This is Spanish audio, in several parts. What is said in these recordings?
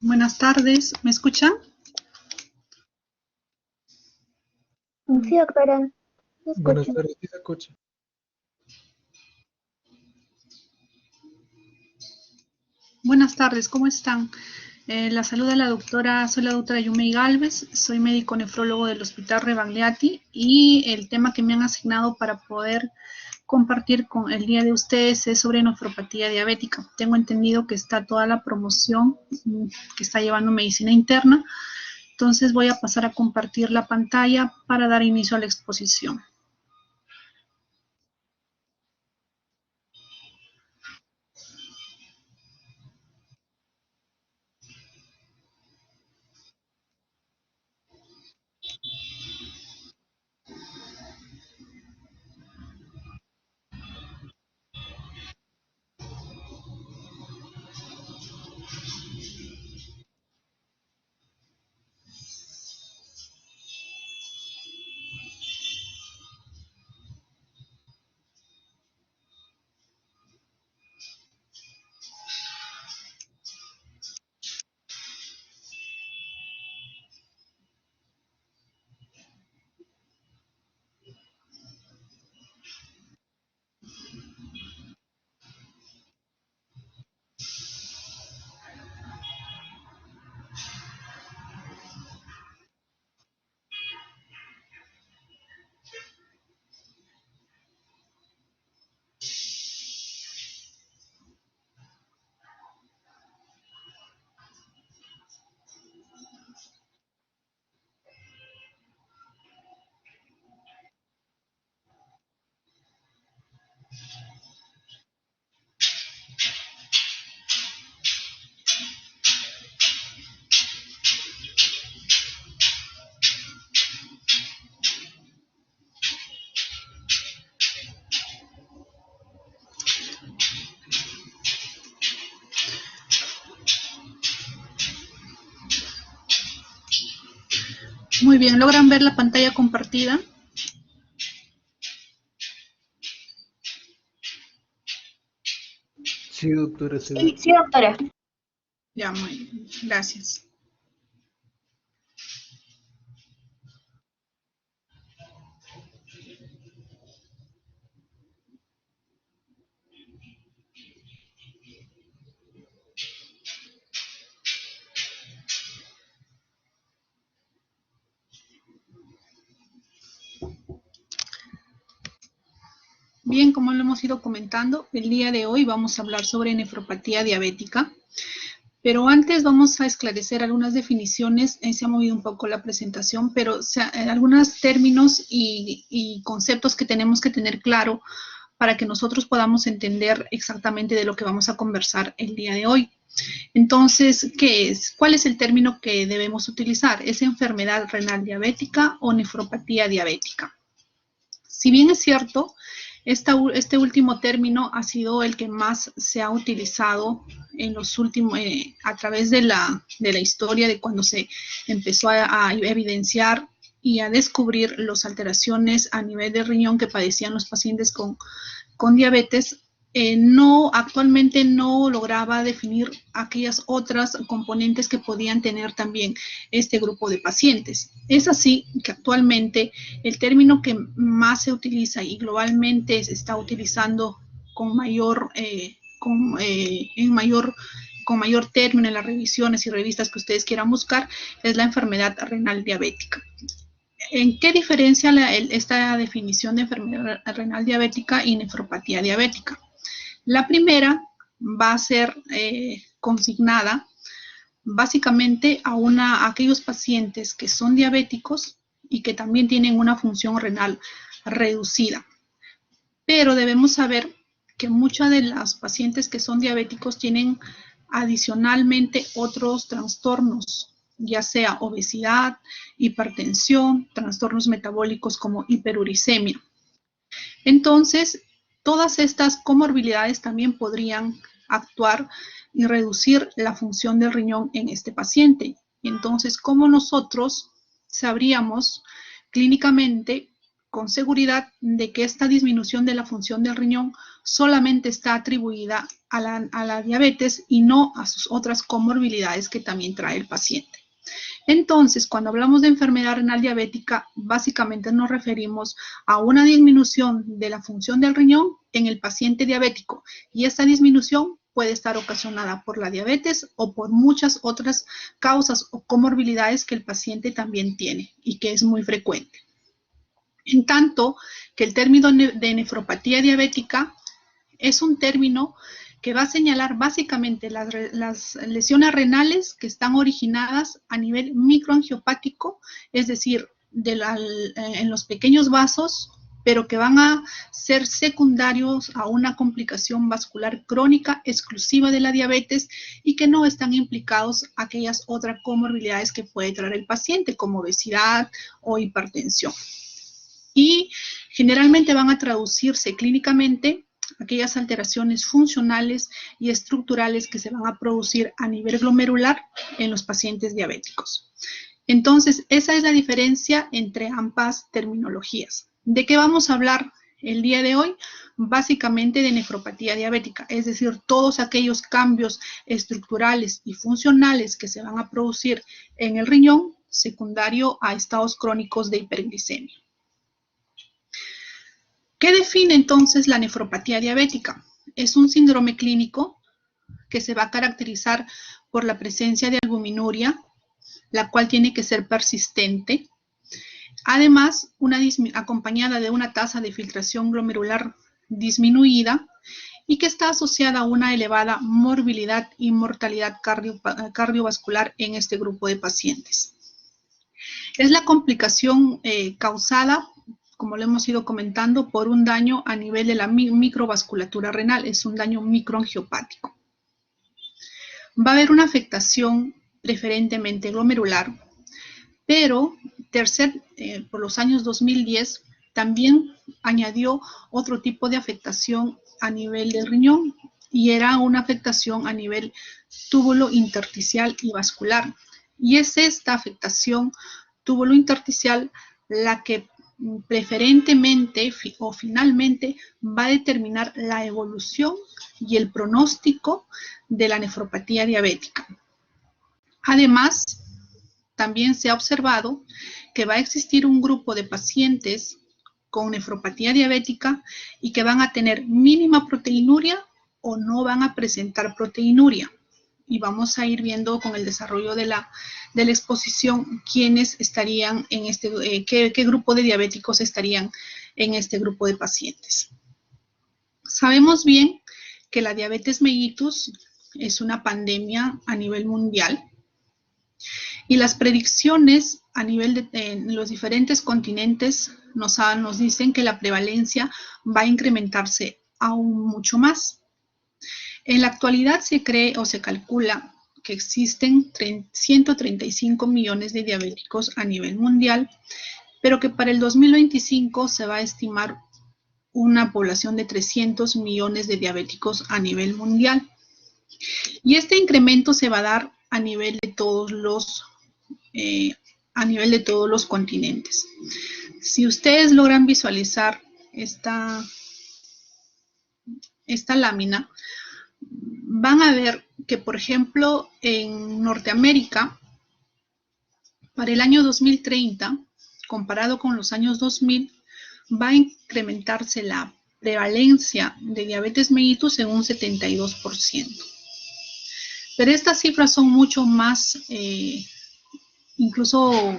Buenas tardes, ¿me escuchan? Sí, doctora, me Buenas escucho. tardes, ¿sí se escucha? Buenas tardes, ¿cómo están? La saluda la doctora, soy la doctora Yumei Galvez, soy médico nefrólogo del Hospital Rebagliati y el tema que me han asignado para poder compartir con el día de ustedes es sobre nefropatía diabética. Tengo entendido que está toda la promoción que está llevando medicina interna, entonces voy a pasar a compartir la pantalla para dar inicio a la exposición. Muy bien, ¿logran ver la pantalla compartida? Sí, doctora, se Sí, ve. sí, doctora. Ya, muy bien, gracias. Bien, como lo hemos ido comentando, el día de hoy vamos a hablar sobre nefropatía diabética, pero antes vamos a esclarecer algunas definiciones. Se ha movido un poco la presentación, pero algunos términos y conceptos que tenemos que tener claro para que nosotros podamos entender exactamente de lo que vamos a conversar el día de hoy. Entonces, ¿qué es? ¿Cuál es el término que debemos utilizar? ¿Es enfermedad renal diabética o nefropatía diabética? Si bien es cierto, este último término ha sido el que más se ha utilizado en los últimos, a través de la historia, de cuando se empezó a evidenciar y a descubrir las alteraciones a nivel de riñón que padecían los pacientes con diabetes. Actualmente no lograba definir aquellas otras componentes que podían tener también este grupo de pacientes. Es así que actualmente el término que más se utiliza y globalmente se está utilizando con mayor término en las revisiones y revistas que ustedes quieran buscar es la enfermedad renal diabética. ¿En qué diferencia esta definición de enfermedad renal diabética y nefropatía diabética? La primera va a ser consignada básicamente a aquellos pacientes que son diabéticos y que también tienen una función renal reducida. Pero debemos saber que muchos de los pacientes que son diabéticos tienen adicionalmente otros trastornos, ya sea obesidad, hipertensión, trastornos metabólicos como hiperuricemia. Entonces, todas estas comorbilidades también podrían actuar y reducir la función del riñón en este paciente. Entonces, ¿cómo nosotros sabríamos clínicamente con seguridad de que esta disminución de la función del riñón solamente está atribuida a la diabetes y no a sus otras comorbilidades que también trae el paciente. Entonces, cuando hablamos de enfermedad renal diabética, básicamente nos referimos a una disminución de la función del riñón en el paciente diabético, y esta disminución puede estar ocasionada por la diabetes o por muchas otras causas o comorbilidades que el paciente también tiene y que es muy frecuente. En tanto que el término de nefropatía diabética es un término que va a señalar básicamente las lesiones renales que están originadas a nivel microangiopático, es decir, en los pequeños vasos, pero que van a ser secundarios a una complicación vascular crónica exclusiva de la diabetes y que no están implicados aquellas otras comorbilidades que puede traer el paciente, como obesidad o hipertensión. Y generalmente van a traducirse clínicamente aquellas alteraciones funcionales y estructurales que se van a producir a nivel glomerular en los pacientes diabéticos. Entonces, esa es la diferencia entre ambas terminologías. ¿De qué vamos a hablar el día de hoy? Básicamente de nefropatía diabética, es decir, todos aquellos cambios estructurales y funcionales que se van a producir en el riñón secundario a estados crónicos de hiperglicemia. ¿Qué define entonces la nefropatía diabética? Es un síndrome clínico que se va a caracterizar por la presencia de albuminuria, la cual tiene que ser persistente. Además, acompañada de una tasa de filtración glomerular disminuida y que está asociada a una elevada morbilidad y mortalidad cardiovascular en este grupo de pacientes. Es la complicación causada, como lo hemos ido comentando, por un daño a nivel de la microvasculatura renal, es un daño microangiopático. Va a haber una afectación preferentemente glomerular, pero por los años 2010 también añadió otro tipo de afectación a nivel del riñón y era una afectación a nivel túbulo intersticial y vascular. Y es esta afectación túbulo intersticial la que preferentemente o finalmente va a determinar la evolución y el pronóstico de la nefropatía diabética. Además, también se ha observado que va a existir un grupo de pacientes con nefropatía diabética y que van a tener mínima proteinuria o no van a presentar proteinuria. Y vamos a ir viendo con el desarrollo de la exposición quiénes estarían en qué grupo de diabéticos estarían en este grupo de pacientes. Sabemos bien que la diabetes mellitus es una pandemia a nivel mundial y las predicciones a nivel en los diferentes continentes nos dicen que la prevalencia va a incrementarse aún mucho más. En la actualidad se cree o se calcula que existen 135 millones de diabéticos a nivel mundial, pero que para el 2025 se va a estimar una población de 300 millones de diabéticos a nivel mundial. Y este incremento se va a dar a nivel de todos los continentes. Si ustedes logran visualizar esta lámina, van a ver que, por ejemplo, en Norteamérica, para el año 2030, comparado con los años 2000, va a incrementarse la prevalencia de diabetes mellitus en un 72%. Pero estas cifras son mucho más, incluso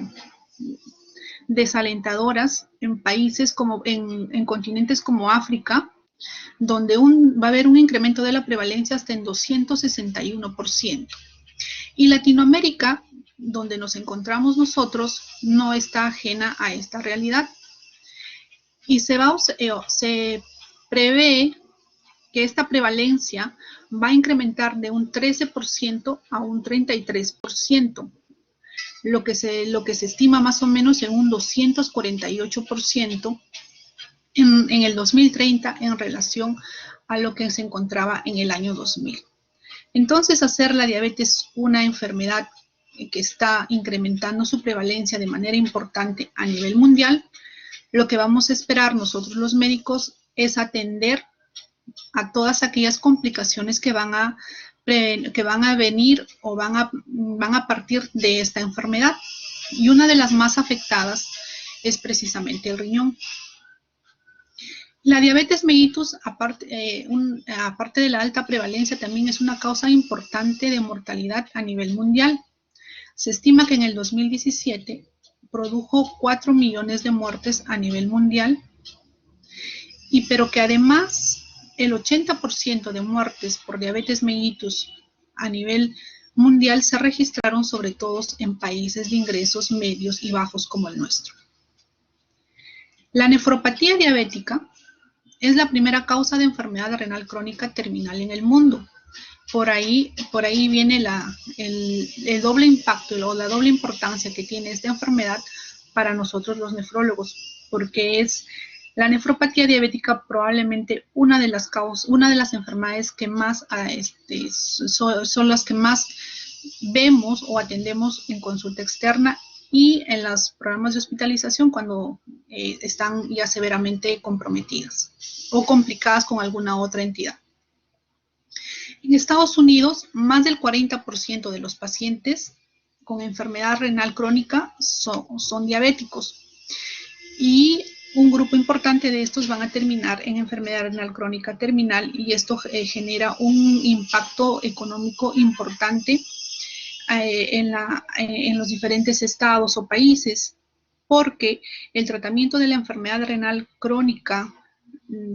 desalentadoras en países como en continentes como África, donde va a haber un incremento de la prevalencia hasta en 261%. Y Latinoamérica, donde nos encontramos nosotros, no está ajena a esta realidad. Y se prevé que esta prevalencia va a incrementar de un 13% a un 33%, lo que se estima más o menos en un 248% en el 2030 en relación a lo que se encontraba en el año 2000. Entonces, hacer la diabetes una enfermedad que está incrementando su prevalencia de manera importante a nivel mundial, lo que vamos a esperar nosotros los médicos es atender a todas aquellas complicaciones que van a venir o van a partir de esta enfermedad. Y una de las más afectadas es precisamente el riñón. La diabetes mellitus, aparte de la alta prevalencia, también es una causa importante de mortalidad a nivel mundial. Se estima que en el 2017 produjo 4 millones de muertes a nivel mundial, pero que además el 80% de muertes por diabetes mellitus a nivel mundial se registraron sobre todo en países de ingresos medios y bajos como el nuestro. La nefropatía diabética es la primera causa de enfermedad renal crónica terminal en el mundo. Por ahí viene el doble impacto o la doble importancia que tiene esta enfermedad para nosotros los nefrólogos, porque es la nefropatía diabética probablemente una de las enfermedades que más son las que más vemos o atendemos en consulta externa y en los programas de hospitalización cuando están ya severamente comprometidas o complicadas con alguna otra entidad. En Estados Unidos, más del 40% de los pacientes con enfermedad renal crónica son diabéticos y un grupo importante de estos van a terminar en enfermedad renal crónica terminal y esto genera un impacto económico importante en los diferentes estados o países, porque el tratamiento de la enfermedad renal crónica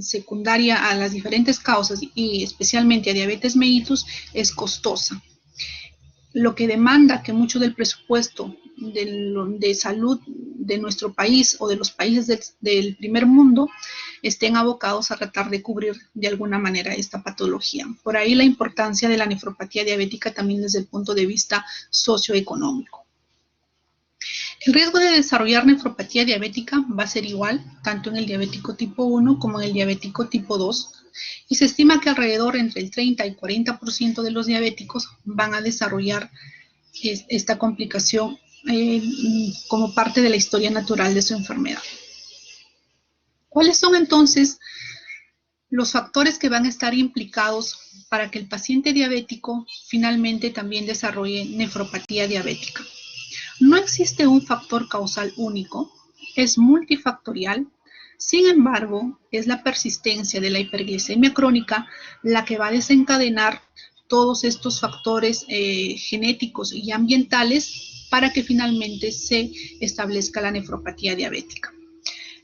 secundaria a las diferentes causas y especialmente a diabetes mellitus es costosa, lo que demanda que mucho del presupuesto de salud de nuestro país o de los países del primer mundo estén abocados a tratar de cubrir de alguna manera esta patología. Por ahí la importancia de la nefropatía diabética también desde el punto de vista socioeconómico. El riesgo de desarrollar nefropatía diabética va a ser igual, tanto en el diabético tipo 1 como en el diabético tipo 2, y se estima que alrededor entre el 30 y 40% de los diabéticos van a desarrollar esta complicación como parte de la historia natural de su enfermedad. ¿Cuáles son entonces los factores que van a estar implicados para que el paciente diabético finalmente también desarrolle nefropatía diabética? No existe un factor causal único, es multifactorial. Sin embargo, es la persistencia de la hiperglicemia crónica la que va a desencadenar todos estos factores genéticos y ambientales para que finalmente se establezca la nefropatía diabética.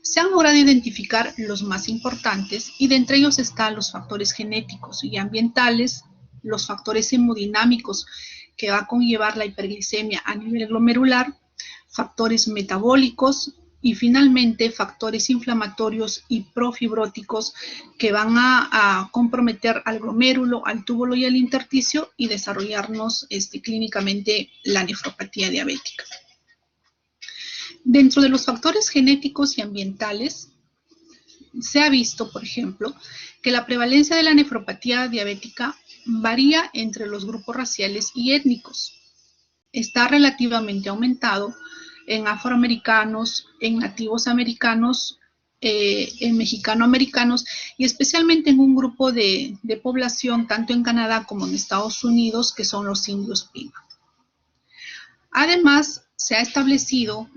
Se han logrado identificar los más importantes y de entre ellos están los factores genéticos y ambientales, los factores hemodinámicos que va a conllevar la hiperglicemia a nivel glomerular, factores metabólicos y finalmente factores inflamatorios y profibróticos que van a comprometer al glomérulo, al túbulo y al intersticio y desarrollarnos clínicamente la nefropatía diabética. Dentro de los factores genéticos y ambientales, se ha visto, por ejemplo, que la prevalencia de la nefropatía diabética varía entre los grupos raciales y étnicos. Está relativamente aumentado en afroamericanos, en nativos americanos, en mexicanoamericanos y especialmente en un grupo de población, tanto en Canadá como en Estados Unidos, que son los indios Pima. Además, se ha establecido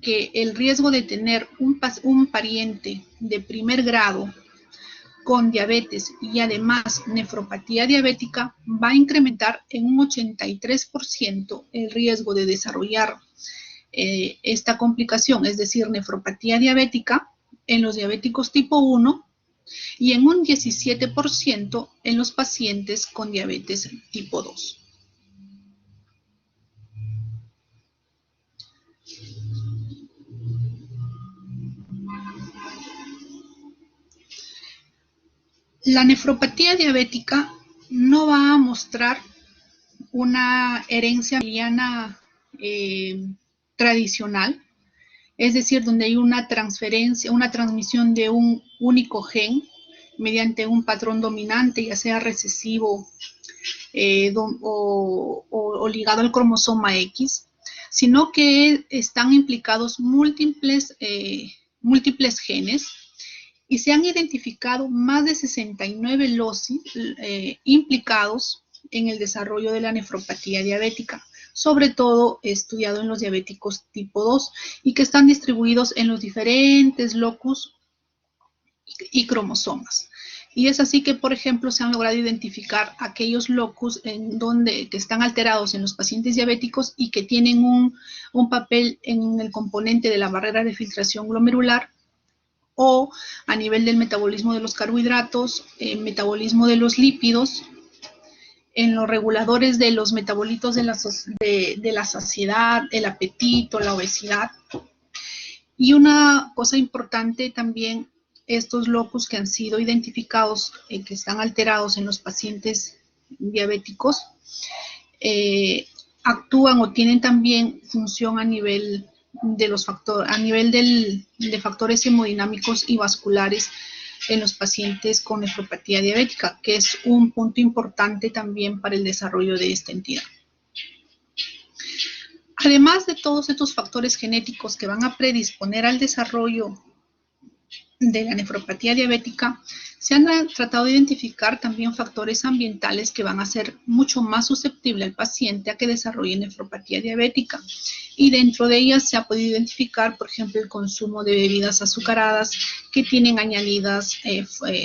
que el riesgo de tener un pariente de primer grado con diabetes y además nefropatía diabética va a incrementar en un 83% el riesgo de desarrollar esta complicación, es decir, nefropatía diabética en los diabéticos tipo 1 y en un 17% en los pacientes con diabetes tipo 2. La nefropatía diabética no va a mostrar una herencia familiar tradicional, es decir, donde hay una transferencia, una transmisión de un único gen, mediante un patrón dominante, ya sea recesivo o ligado al cromosoma X, sino que están implicados múltiples genes y se han identificado más de 69 loci implicados en el desarrollo de la nefropatía diabética, sobre todo estudiado en los diabéticos tipo 2 y que están distribuidos en los diferentes locus y cromosomas. Y es así que, por ejemplo, se han logrado identificar aquellos locus que están alterados en los pacientes diabéticos y que tienen un papel en el componente de la barrera de filtración glomerular, o a nivel del metabolismo de los carbohidratos, metabolismo de los lípidos, en los reguladores de los metabolitos de la saciedad, el apetito, la obesidad. Y una cosa importante también, estos locus que han sido identificados, que están alterados en los pacientes diabéticos, actúan o tienen también función a nivel de los de factores hemodinámicos y vasculares en los pacientes con nefropatía diabética, que es un punto importante también para el desarrollo de esta entidad. Además de todos estos factores genéticos que van a predisponer al desarrollo de la nefropatía diabética, se han tratado de identificar también factores ambientales que van a ser mucho más susceptibles al paciente a que desarrolle nefropatía diabética. Y dentro de ellas se ha podido identificar, por ejemplo, el consumo de bebidas azucaradas que tienen añadidas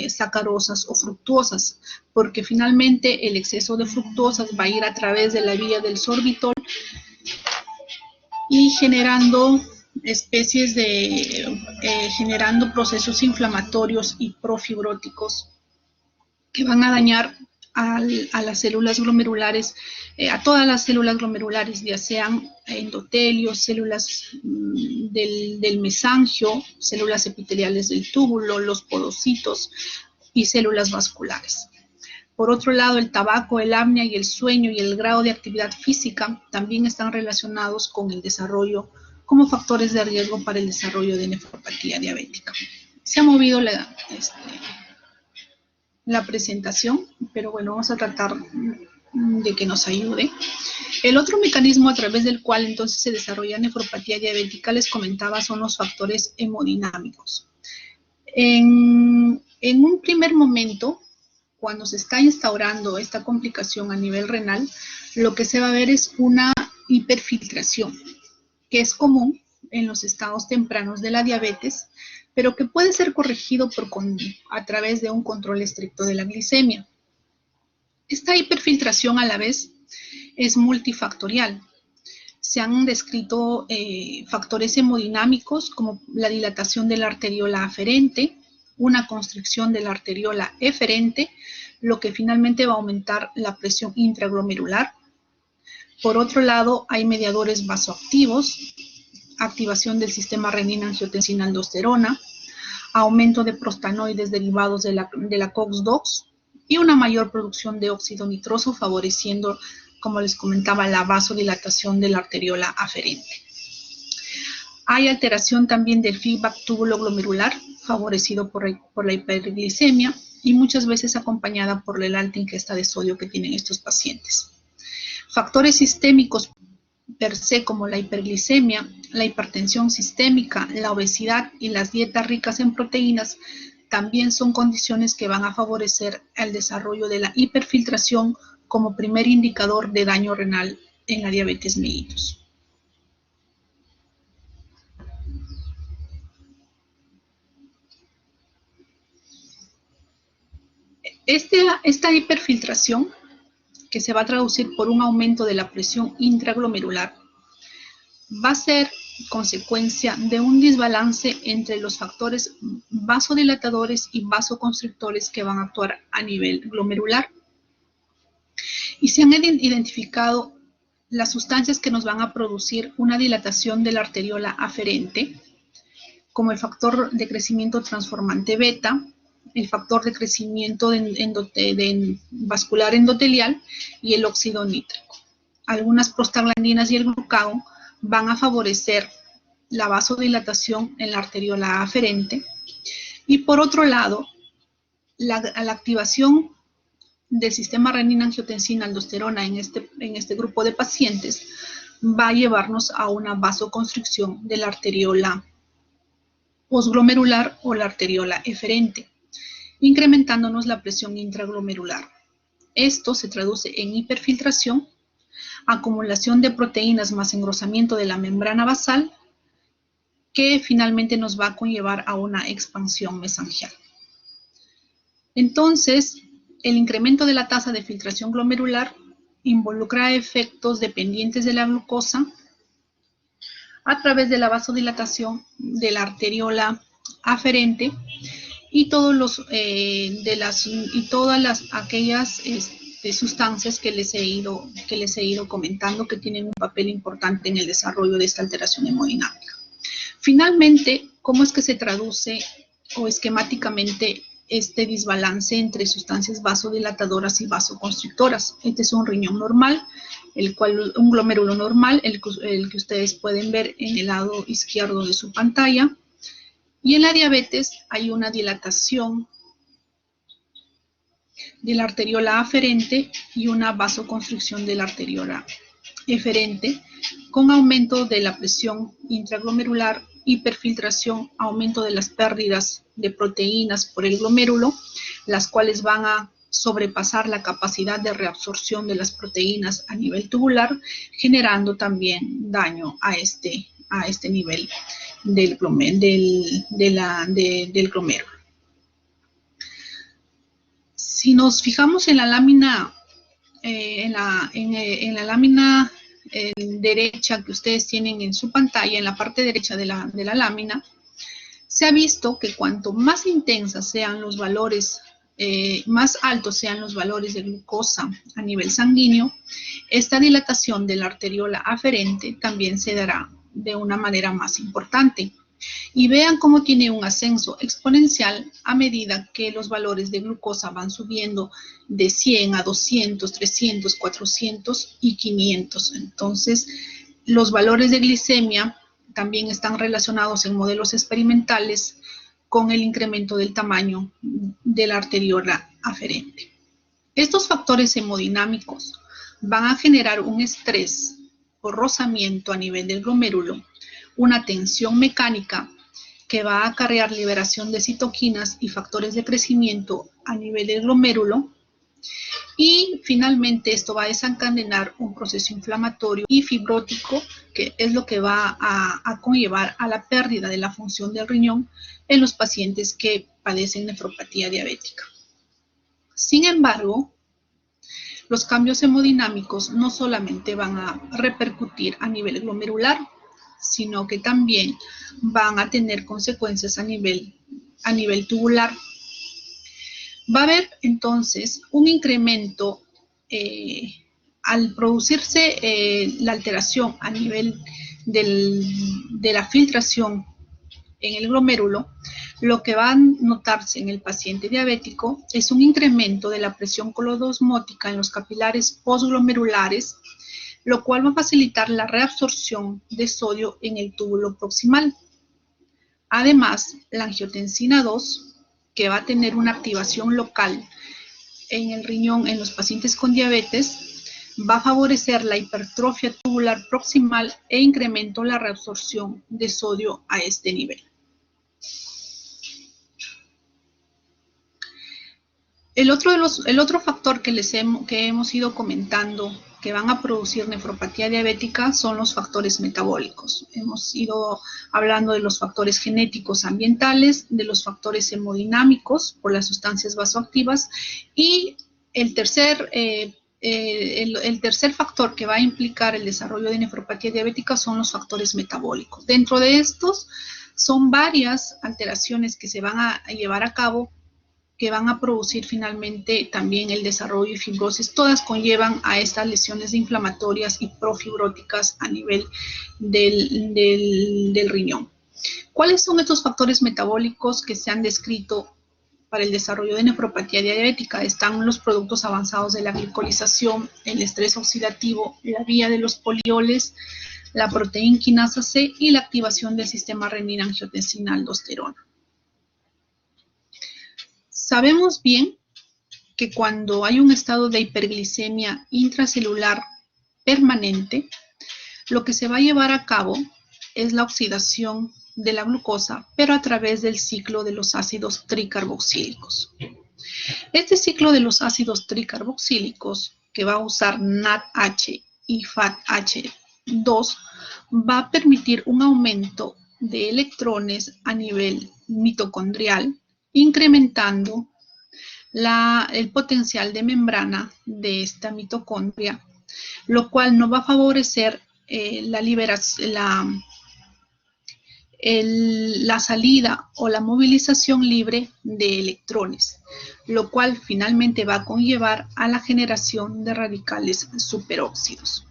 sacarosas o fructuosas, porque finalmente el exceso de fructosas va a ir a través de la vía del sorbitol y generando generando procesos inflamatorios y profibróticos que van a dañar a las células glomerulares, a todas las células glomerulares, ya sean endotelios, células del mesangio, células epiteliales del túbulo, los podocitos y células vasculares. Por otro lado, el tabaco, el apnea y el sueño y el grado de actividad física también están relacionados con el desarrollo como factores de riesgo para el desarrollo de nefropatía diabética. Se ha movido la presentación, pero bueno, vamos a tratar de que nos ayude. El otro mecanismo a través del cual entonces se desarrolla nefropatía diabética, les comentaba, son los factores hemodinámicos. En un primer momento, cuando se está instaurando esta complicación a nivel renal, lo que se va a ver es una hiperfiltración, que es común en los estados tempranos de la diabetes, pero que puede ser corregido a través de un control estricto de la glicemia. Esta hiperfiltración a la vez es multifactorial. Se han descrito factores hemodinámicos como la dilatación de la arteriola aferente, una constricción de la arteriola eferente, lo que finalmente va a aumentar la presión intraglomerular. Por otro lado, hay mediadores vasoactivos, activación del sistema renina-angiotensina-aldosterona, aumento de prostanoides derivados de la COX-2 y una mayor producción de óxido nitroso, favoreciendo, como les comentaba, la vasodilatación de la arteriola aferente. Hay alteración también del feedback túbulo-glomerular, favorecido por la hiperglicemia y muchas veces acompañada por la alta ingesta de sodio que tienen estos pacientes. Factores sistémicos per se como la hiperglicemia, la hipertensión sistémica, la obesidad y las dietas ricas en proteínas también son condiciones que van a favorecer el desarrollo de la hiperfiltración como primer indicador de daño renal en la diabetes mellitus. Esta hiperfiltración, que se va a traducir por un aumento de la presión intraglomerular, va a ser consecuencia de un desbalance entre los factores vasodilatadores y vasoconstrictores que van a actuar a nivel glomerular. Y se han identificado las sustancias que nos van a producir una dilatación de la arteriola aferente, como el factor de crecimiento transformante beta, el factor de crecimiento vascular endotelial y el óxido nítrico. Algunas prostaglandinas y el glucagón van a favorecer la vasodilatación en la arteriola aferente. Y por otro lado, la activación del sistema renina-angiotensina-aldosterona en este grupo de pacientes va a llevarnos a una vasoconstricción de la arteriola postglomerular o la arteriola eferente, incrementándonos la presión intraglomerular. Esto se traduce en hiperfiltración, acumulación de proteínas más engrosamiento de la membrana basal, que finalmente nos va a conllevar a una expansión mesangial. Entonces, el incremento de la tasa de filtración glomerular involucra efectos dependientes de la glucosa a través de la vasodilatación de la arteriola aferente y todas aquellas sustancias que les he ido comentando que tienen un papel importante en el desarrollo de esta alteración hemodinámica. Finalmente, ¿cómo es que se traduce o esquemáticamente este desbalance entre sustancias vasodilatadoras y vasoconstrictoras? Este es un riñón normal, un glomérulo normal, el que ustedes pueden ver en el lado izquierdo de su pantalla. Y en la diabetes hay una dilatación de la arteriola aferente y una vasoconstricción de la arteriola eferente, con aumento de la presión intraglomerular, hiperfiltración, aumento de las pérdidas de proteínas por el glomérulo, las cuales van a sobrepasar la capacidad de reabsorción de las proteínas a nivel tubular, generando también daño a este nivel del glomérulo. Si nos fijamos en la lámina, en la lámina derecha que ustedes tienen en su pantalla, en la parte derecha de la lámina, se ha visto que cuanto más intensas sean los valores, más altos sean los valores de glucosa a nivel sanguíneo, esta dilatación de la arteriola aferente también se dará de una manera más importante. Y vean cómo tiene un ascenso exponencial a medida que los valores de glucosa van subiendo de 100 a 200, 300, 400 y 500. Entonces, los valores de glicemia también están relacionados en modelos experimentales con el incremento del tamaño de la arteriola aferente. Estos factores hemodinámicos van a generar un estrés o rozamiento a nivel del glomérulo, una tensión mecánica que va a acarrear liberación de citoquinas y factores de crecimiento a nivel del glomérulo, y finalmente esto va a desencadenar un proceso inflamatorio y fibrótico, que es lo que va a conllevar a la pérdida de la función del riñón en los pacientes que padecen nefropatía diabética. Sin embargo, los cambios hemodinámicos no solamente van a repercutir a nivel glomerular, sino que también van a tener consecuencias a nivel tubular. Va a haber entonces un incremento al producirse la alteración a nivel de la filtración en el glomérulo. Lo que va a notarse en el paciente diabético es un incremento de la presión colodosmótica en los capilares postglomerulares, lo cual va a facilitar la reabsorción de sodio en el túbulo proximal. Además, la angiotensina 2, que va a tener una activación local en el riñón en los pacientes con diabetes, va a favorecer la hipertrofia tubular proximal e incremento la reabsorción de sodio a este nivel. El otro factor que hemos ido comentando que van a producir nefropatía diabética son los factores metabólicos. Hemos ido hablando de los factores genéticos ambientales, de los factores hemodinámicos por las sustancias vasoactivas, y el tercer factor que va a implicar el desarrollo de nefropatía diabética son los factores metabólicos. Dentro de estos son varias alteraciones que se van a llevar a cabo, que van a producir finalmente también el desarrollo de fibrosis. Todas conllevan a estas lesiones inflamatorias y profibróticas a nivel del riñón. ¿Cuáles son estos factores metabólicos que se han descrito para el desarrollo de nefropatía diabética? Están los productos avanzados de la glicolización, el estrés oxidativo, la vía de los polioles, la proteína quinasa C y la activación del sistema renina-angiotensina-aldosterona. Sabemos bien que cuando hay un estado de hiperglicemia intracelular permanente, lo que se va a llevar a cabo es la oxidación de la glucosa, pero a través del ciclo de los ácidos tricarboxílicos. Este ciclo de los ácidos tricarboxílicos, que va a usar NADH y FADH2, va a permitir un aumento de electrones a nivel mitocondrial, incrementando el potencial de membrana de esta mitocondria, lo cual no va a favorecer la salida o la movilización libre de electrones, lo cual finalmente va a conllevar a la generación de radicales superóxidos.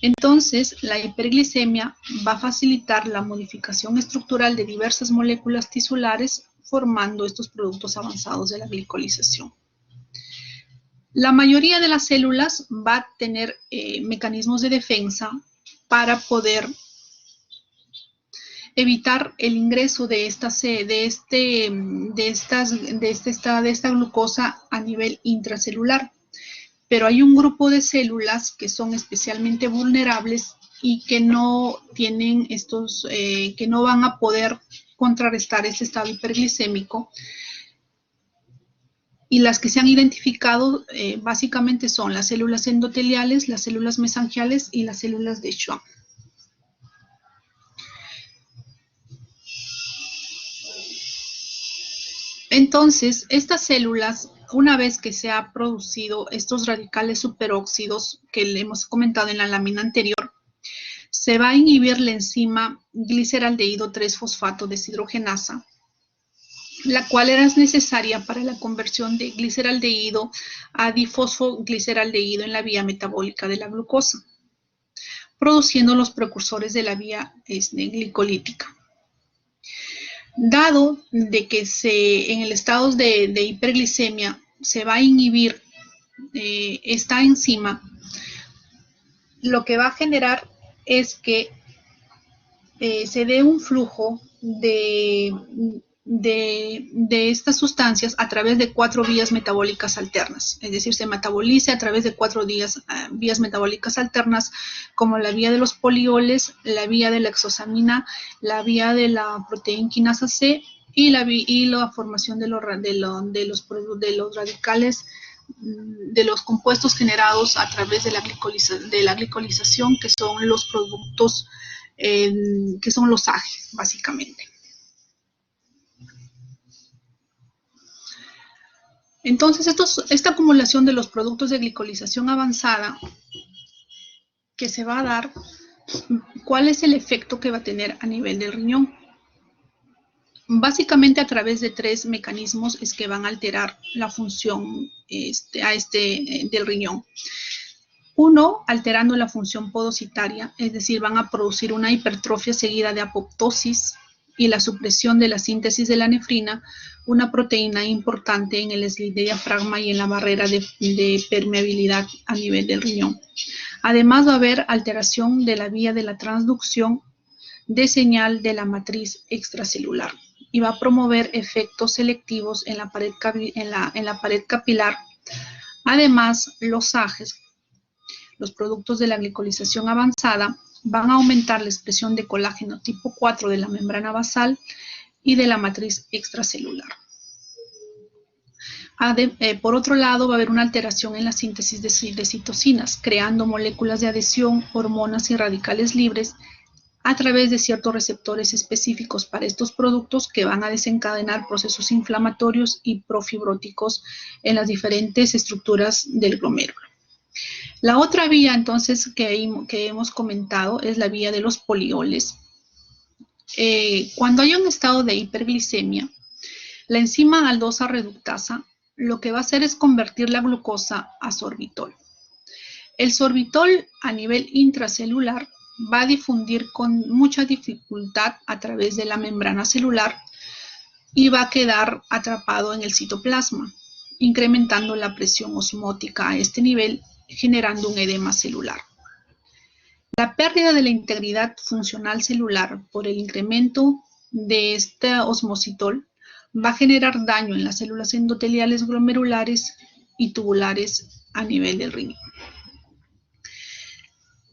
Entonces, la hiperglicemia va a facilitar la modificación estructural de diversas moléculas tisulares, formando estos productos avanzados de la glicolización. La mayoría de las células va a tener mecanismos de defensa para poder evitar el ingreso de esta glucosa a nivel intracelular. Pero hay un grupo de células que son especialmente vulnerables y que no tienen que no van a poder contrarrestar este estado hiperglicémico. Y las que se han identificado básicamente son las células endoteliales, las células mesangiales y las células de Schwann. Entonces, estas células, una vez que se ha producido estos radicales superóxidos que le hemos comentado en la lámina anterior, se va a inhibir la enzima gliceraldehído 3-fosfato deshidrogenasa, la cual era necesaria para la conversión de gliceraldehído a difosfogliceraldehído en la vía metabólica de la glucosa, produciendo los precursores de la vía glicolítica. Dado de que en el estado de hiperglicemia se va a inhibir esta enzima, lo que va a generar es que se dé un flujo de estas sustancias a través de 4 vías metabólicas alternas, es decir, se metabolice a través de 4 vías metabólicas alternas, como la vía de los polioles, la vía de la exosamina, la vía de la proteína quinasa C y la formación de los radicales, de los compuestos generados a través de la glicolización, que son los productos, que son los AGE, básicamente. Entonces, esta acumulación de los productos de glicolización avanzada que se va a dar, ¿cuál es el efecto que va a tener a nivel del riñón? Básicamente a través de 3 mecanismos es que van a alterar la función del riñón. Uno, alterando la función podocitaria, es decir, van a producir una hipertrofia seguida de apoptosis y la supresión de la síntesis de la nefrina, una proteína importante en el slip de diafragma y en la barrera de permeabilidad a nivel del riñón. Además, va a haber alteración de la vía de la transducción de señal de la matriz extracelular y va a promover efectos selectivos en la pared capilar. Además, los AGEs, los productos de la glicolización avanzada, van a aumentar la expresión de colágeno tipo 4 de la membrana basal y de la matriz extracelular. Por otro lado, va a haber una alteración en la síntesis de citocinas, creando moléculas de adhesión, hormonas y radicales libres a través de ciertos receptores específicos para estos productos que van a desencadenar procesos inflamatorios y profibróticos en las diferentes estructuras del glomérulo. La otra vía, entonces, que hemos comentado es la vía de los polioles. Cuando hay un estado de hiperglicemia, la enzima aldosa reductasa lo que va a hacer es convertir la glucosa a sorbitol. El sorbitol a nivel intracelular va a difundir con mucha dificultad a través de la membrana celular y va a quedar atrapado en el citoplasma, incrementando la presión osmótica a este nivel, generando un edema celular. La pérdida de la integridad funcional celular por el incremento de este osmositol va a generar daño en las células endoteliales glomerulares y tubulares a nivel del riñón.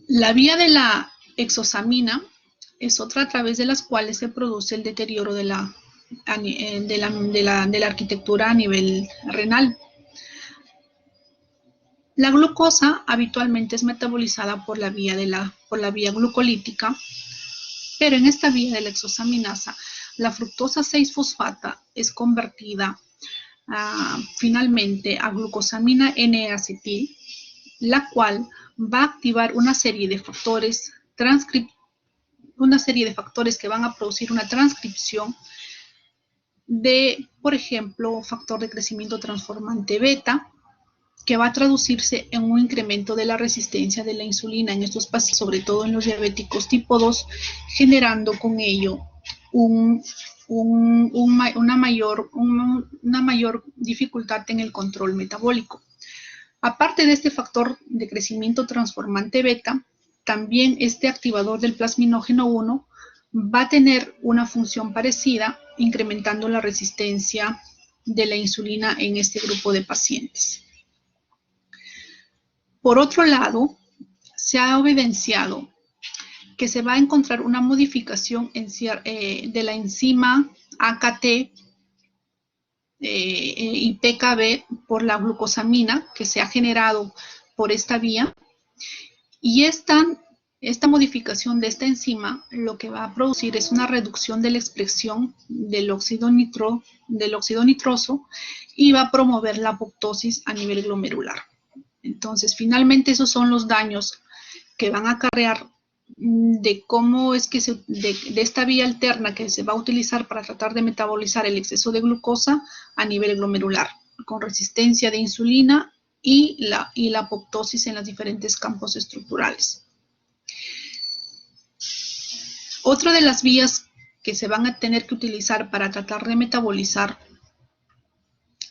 La vía de la exosamina es otra a través de las cuales se produce el deterioro de la arquitectura a nivel renal. La glucosa habitualmente es metabolizada por la vía glucolítica, pero en esta vía de la exosaminasa, la fructosa 6-fosfata es convertida finalmente a glucosamina N-acetil, la cual va a activar una serie de factores que van a producir una transcripción de, por ejemplo, factor de crecimiento transformante beta, que va a traducirse en un incremento de la resistencia de la insulina en estos pacientes, sobre todo en los diabéticos tipo 2, generando con ello una mayor dificultad en el control metabólico. Aparte de este factor de crecimiento transformante beta, también este activador del plasminógeno 1 va a tener una función parecida, incrementando la resistencia de la insulina en este grupo de pacientes. Por otro lado, se ha evidenciado que se va a encontrar una modificación de la enzima AKT y PKB por la glucosamina que se ha generado por esta vía, y esta modificación de esta enzima lo que va a producir es una reducción de la expresión del óxido nitroso y va a promover la apoptosis a nivel glomerular. Entonces, finalmente esos son los daños que van a acarrear de cómo es que de esta vía alterna que se va a utilizar para tratar de metabolizar el exceso de glucosa a nivel glomerular, con resistencia de insulina y la apoptosis en los diferentes campos estructurales. Otra de las vías que se van a tener que utilizar para tratar de metabolizar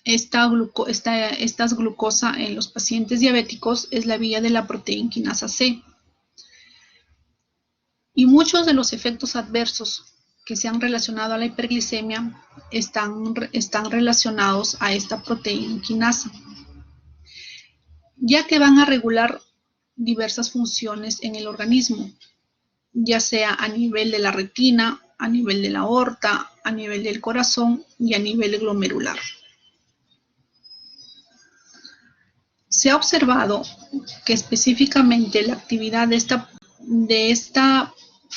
estas glucosa en los pacientes diabéticos es la vía de la proteína quinasa C. Y muchos de los efectos adversos que se han relacionado a la hiperglicemia están relacionados a esta proteína quinasa, ya que van a regular diversas funciones en el organismo, ya sea a nivel de la retina, a nivel de la aorta, a nivel del corazón y a nivel glomerular. Se ha observado que específicamente la actividad de esta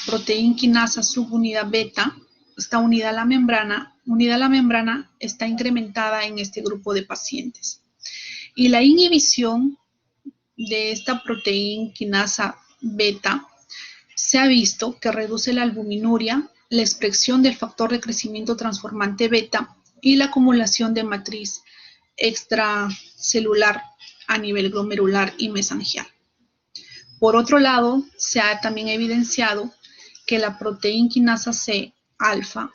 proteína quinasa subunidad beta está unida a la membrana, está incrementada en este grupo de pacientes. Y la inhibición de esta proteína quinasa beta se ha visto que reduce la albuminuria, la expresión del factor de crecimiento transformante beta y la acumulación de matriz extracelular a nivel glomerular y mesangial. Por otro lado, se ha también evidenciado que la proteína quinasa C alfa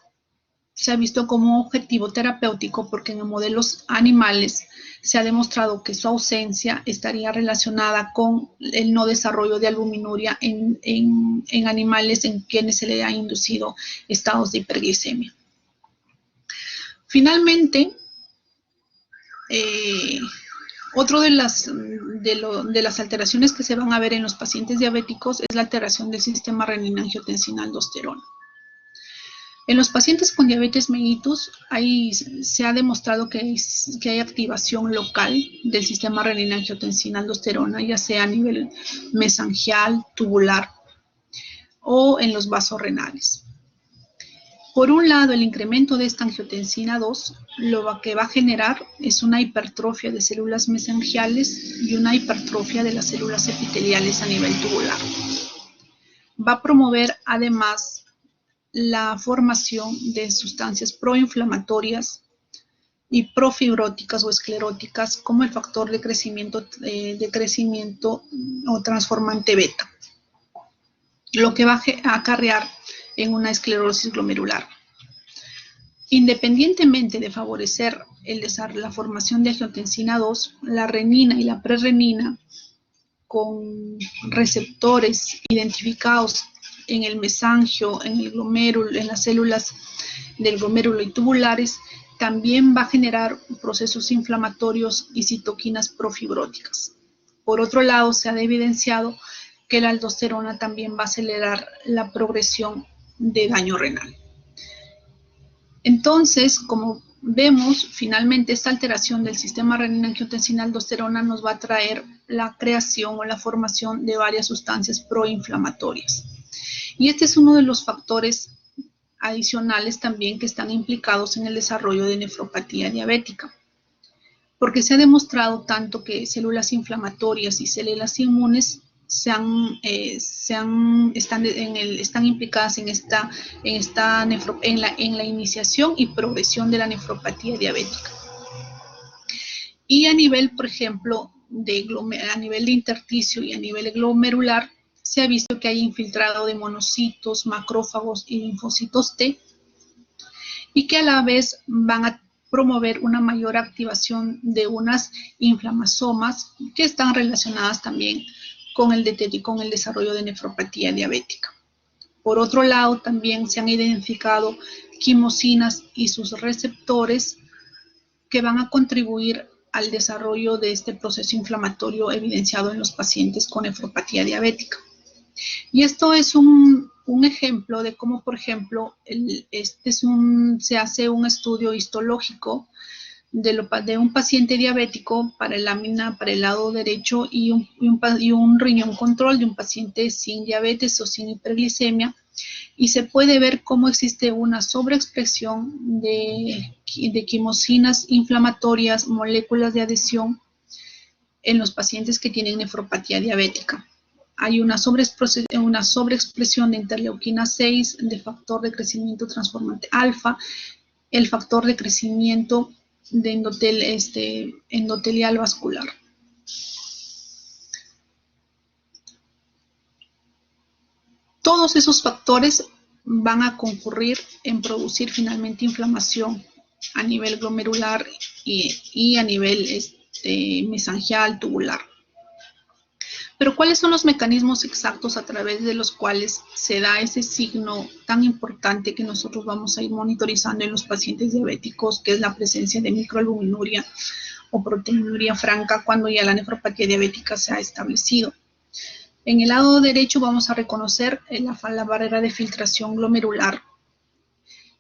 se ha visto como objetivo terapéutico porque en modelos animales se ha demostrado que su ausencia estaría relacionada con el no desarrollo de albuminuria en animales en quienes se le ha inducido estados de hiperglicemia. Finalmente, otro de las alteraciones que se van a ver en los pacientes diabéticos es la alteración del sistema renina-angiotensina-aldosterona. En los pacientes con diabetes mellitus se ha demostrado que hay activación local del sistema renina-angiotensina-aldosterona, ya sea a nivel mesangial, tubular o en los vasos renales. Por un lado, el incremento de esta angiotensina 2 lo que va a generar es una hipertrofia de células mesangiales y una hipertrofia de las células epiteliales a nivel tubular. Va a promover además la formación de sustancias proinflamatorias y profibróticas o escleróticas como el factor de crecimiento o transformante beta, lo que va a acarrear en una esclerosis glomerular. Independientemente de favorecer la formación de angiotensina 2, la renina y la prerenina con receptores identificados en el mesangio, en el glomérulo, en las células del glomérulo y tubulares, también va a generar procesos inflamatorios y citoquinas profibróticas. Por otro lado, se ha evidenciado que la aldosterona también va a acelerar la progresión de daño renal. Entonces, como vemos, finalmente esta alteración del sistema renina-angiotensina-aldosterona nos va a traer la creación o la formación de varias sustancias proinflamatorias. Y este es uno de los factores adicionales también que están implicados en el desarrollo de nefropatía diabética, porque se ha demostrado tanto que células inflamatorias y células inmunes están implicadas en la iniciación y progresión de la nefropatía diabética. Y a nivel, por ejemplo, a nivel de intersticio y a nivel glomerular, se ha visto que hay infiltrado de monocitos, macrófagos y linfocitos T, y que a la vez van a promover una mayor activación de unas inflamasomas que están relacionadas también con el desarrollo de nefropatía diabética. Por otro lado, también se han identificado quimosinas y sus receptores que van a contribuir al desarrollo de este proceso inflamatorio evidenciado en los pacientes con nefropatía diabética. Y esto es un ejemplo de cómo, por ejemplo, se hace un estudio histológico de un paciente diabético para el lado derecho y un riñón control de un paciente sin diabetes o sin hiperglicemia, y se puede ver cómo existe una sobreexpresión de quimosinas inflamatorias, moléculas de adhesión en los pacientes que tienen nefropatía diabética. Hay una sobreexpresión de interleuquina 6, de factor de crecimiento transformante alfa, el factor de crecimiento de endotelial vascular. Todos esos factores van a concurrir en producir finalmente inflamación a nivel glomerular y a nivel mesangial, tubular. Pero ¿cuáles son los mecanismos exactos a través de los cuales se da ese signo tan importante que nosotros vamos a ir monitorizando en los pacientes diabéticos, que es la presencia de microalbuminuria o proteinuria franca cuando ya la nefropatía diabética se ha establecido? En el lado derecho vamos a reconocer la barrera de filtración glomerular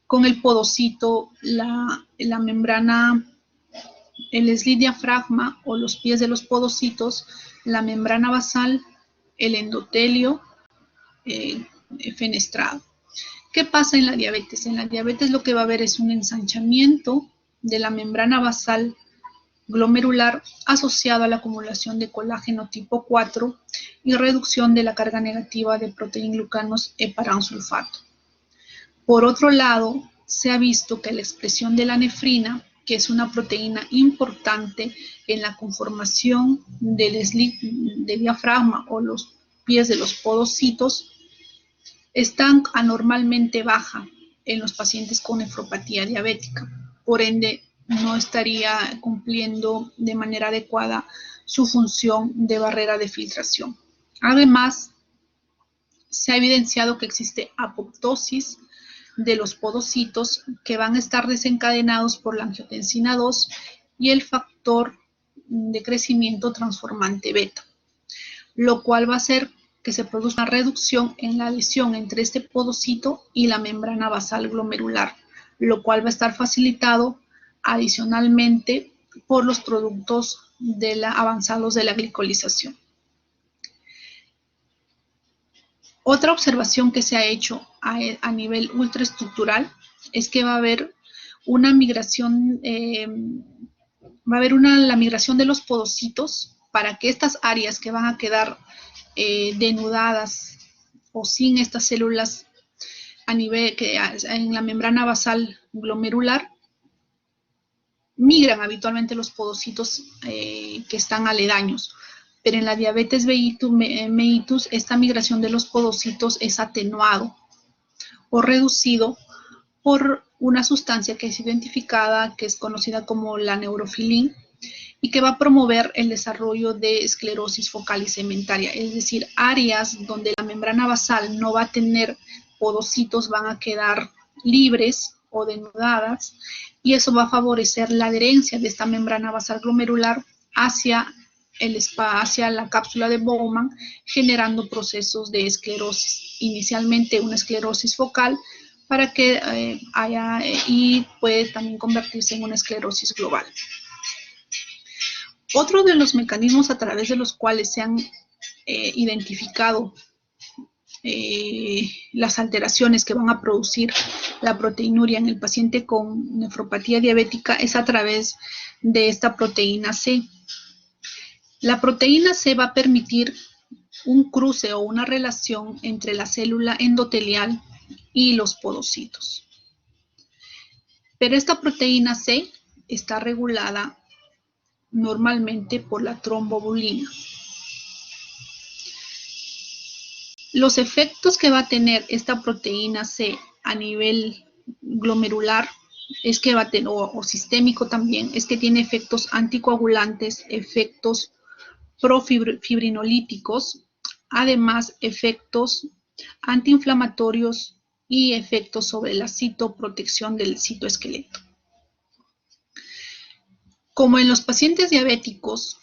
con el podocito, la membrana, el slit diafragma o los pies de los podocitos, la membrana basal, el endotelio fenestrado. ¿Qué pasa en la diabetes? En la diabetes lo que va a haber es un ensanchamiento de la membrana basal glomerular asociado a la acumulación de colágeno tipo 4 y reducción de la carga negativa de proteinglucanos heparansulfato. Por otro lado, se ha visto que la expresión de la nefrina, que es una proteína importante en la conformación del slit de diafragma o los pies de los podocitos, están anormalmente baja en los pacientes con nefropatía diabética. Por ende, no estaría cumpliendo de manera adecuada su función de barrera de filtración. Además, se ha evidenciado que existe apoptosis de los podocitos que van a estar desencadenados por la angiotensina 2 y el factor de crecimiento transformante beta, lo cual va a hacer que se produzca una reducción en la adhesión entre este podocito y la membrana basal glomerular, lo cual va a estar facilitado adicionalmente por los productos avanzados de la glicolización. Otra observación que se ha hecho a nivel ultraestructural es que va a haber una migración, la migración de los podocitos para que estas áreas que van a quedar denudadas o sin estas células en la membrana basal glomerular, migran habitualmente los podocitos que están aledaños. Pero en la diabetes mellitus, esta migración de los podocitos es atenuado o reducido por una sustancia que es identificada, que es conocida como la neurofilin, y que va a promover el desarrollo de esclerosis focal y segmentaria, es decir, áreas donde la membrana basal no va a tener podocitos van a quedar libres o denudadas, y eso va a favorecer la adherencia de esta membrana basal glomerular hacia la cápsula de Bowman, generando procesos de esclerosis. Inicialmente una esclerosis focal para que y puede también convertirse en una esclerosis global. Otro de los mecanismos a través de los cuales se han identificado las alteraciones que van a producir la proteinuria en el paciente con nefropatía diabética es a través de esta proteína C. La proteína C va a permitir un cruce o una relación entre la célula endotelial y los podocitos. Pero esta proteína C está regulada normalmente por la trombobulina. Los efectos que va a tener esta proteína C a nivel glomerular es que va a tener, o sistémico también, es que tiene efectos anticoagulantes, efectos profibrinolíticos, además efectos antiinflamatorios y efectos sobre la citoprotección del citoesqueleto. Como en los pacientes diabéticos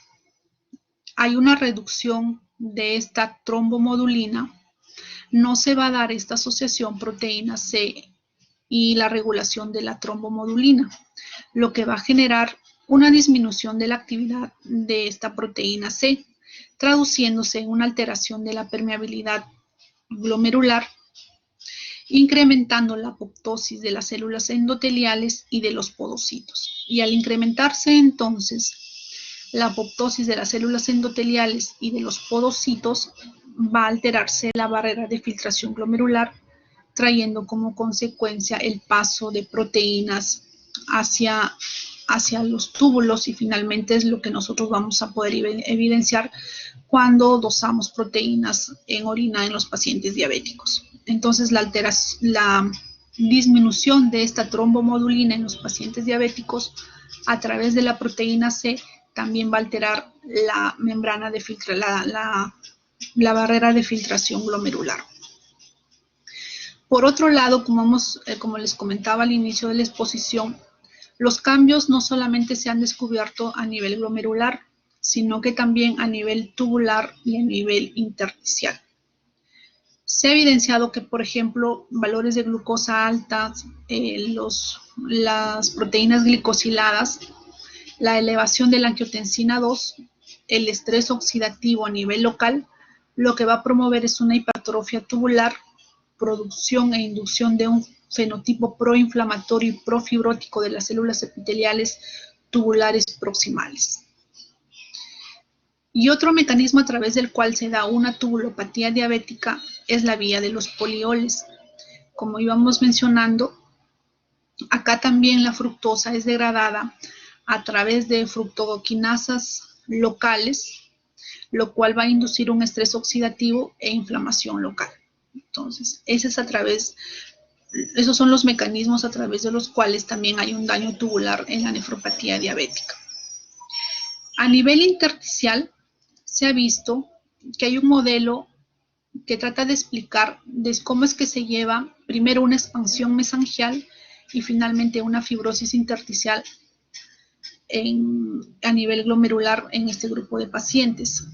hay una reducción de esta trombomodulina, no se va a dar esta asociación proteína C y la regulación de la trombomodulina, lo que va a generar una disminución de la actividad de esta proteína C, traduciéndose en una alteración de la permeabilidad glomerular, incrementando la apoptosis de las células endoteliales y de los podocitos. Y al incrementarse entonces la apoptosis de las células endoteliales y de los podocitos, va a alterarse la barrera de filtración glomerular, trayendo como consecuencia el paso de proteínas hacia los túbulos, y finalmente es lo que nosotros vamos a poder evidenciar cuando dosamos proteínas en orina en los pacientes diabéticos. Entonces la disminución de esta trombomodulina en los pacientes diabéticos a través de la proteína C también va a alterar la membrana de la barrera de filtración glomerular. Por otro lado, como les comentaba al inicio de la exposición, los cambios no solamente se han descubierto a nivel glomerular, sino que también a nivel tubular y a nivel intersticial. Se ha evidenciado que, por ejemplo, valores de glucosa altas, las proteínas glicosiladas, la elevación de la angiotensina 2, el estrés oxidativo a nivel local, lo que va a promover es una hipertrofia tubular, producción e inducción de un fenotipo proinflamatorio y profibrótico de las células epiteliales tubulares proximales. Y otro mecanismo a través del cual se da una tubulopatía diabética es la vía de los polioles. Como íbamos mencionando, acá también la fructosa es degradada a través de fructoquinasas locales, lo cual va a inducir un estrés oxidativo e inflamación local. Entonces, esos son los mecanismos a través de los cuales también hay un daño tubular en la nefropatía diabética. A nivel intersticial, se ha visto que hay un modelo que trata de explicar cómo es que se lleva primero una expansión mesangial y finalmente una fibrosis intersticial a nivel glomerular en este grupo de pacientes.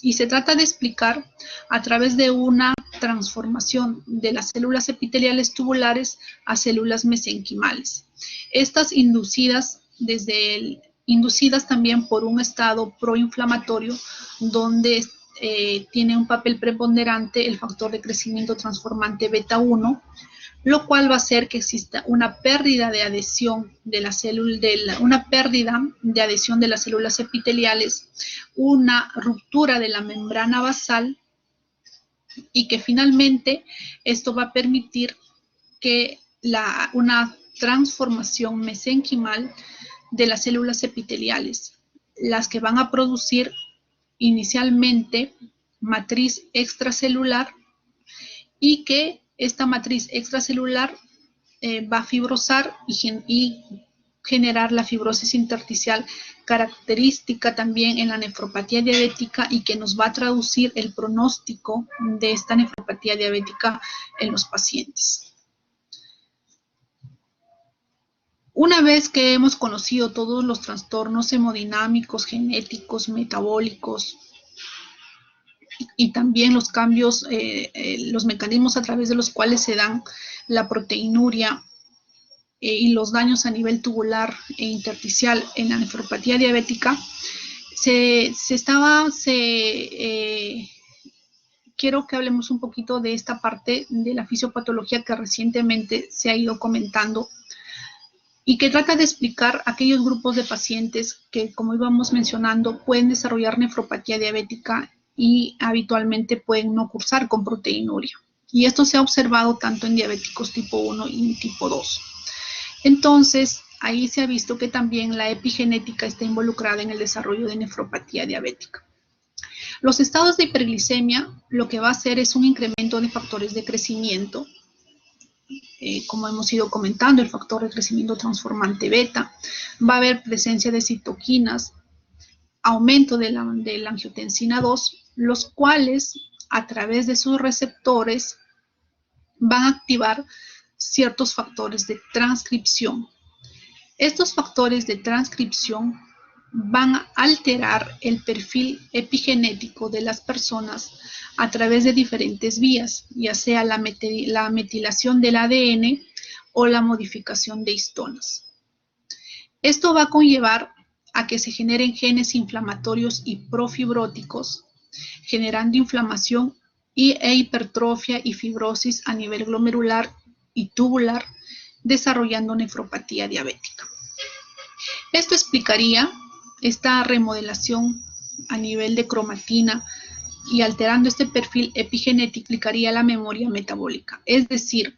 Y se trata de explicar a través de una transformación de las células epiteliales tubulares a células mesenquimales. Estas inducidas también por un estado proinflamatorio donde tiene un papel preponderante el factor de crecimiento transformante beta 1, lo cual va a hacer que exista una pérdida de adhesión de la célula, una pérdida de adhesión de las células epiteliales, una ruptura de la membrana basal, y que finalmente esto va a permitir que una transformación mesenquimal de las células epiteliales, las que van a producir inicialmente matriz extracelular, y que esta matriz extracelular va a fibrosar y generar la fibrosis intersticial característica también en la nefropatía diabética, y que nos va a traducir el pronóstico de esta nefropatía diabética en los pacientes. Una vez que hemos conocido todos los trastornos hemodinámicos, genéticos, metabólicos y también los cambios, los mecanismos a través de los cuales se dan la proteinuria y los daños a nivel tubular e intersticial en la nefropatía diabética, quiero que hablemos un poquito de esta parte de la fisiopatología que recientemente se ha ido comentando y que trata de explicar aquellos grupos de pacientes que, como íbamos mencionando, pueden desarrollar nefropatía diabética y habitualmente pueden no cursar con proteinuria. Y esto se ha observado tanto en diabéticos tipo 1 y tipo 2. Entonces, ahí se ha visto que también la epigenética está involucrada en el desarrollo de nefropatía diabética. Los estados de hiperglicemia lo que va a hacer es un incremento de factores de crecimiento, como hemos ido comentando, el factor de crecimiento transformante beta, va a haber presencia de citoquinas, aumento de la angiotensina 2, los cuales a través de sus receptores van a activar ciertos factores de transcripción. Estos factores de transcripción van a alterar el perfil epigenético de las personas a través de diferentes vías, ya sea la metilación del ADN o la modificación de histonas. Esto va a conllevar a que se generen genes inflamatorios y profibróticos, generando inflamación e hipertrofia y fibrosis a nivel glomerular y tubular, desarrollando nefropatía diabética. Esto explicaría esta remodelación a nivel de cromatina y alterando este perfil epigenético explicaría la memoria metabólica, es decir,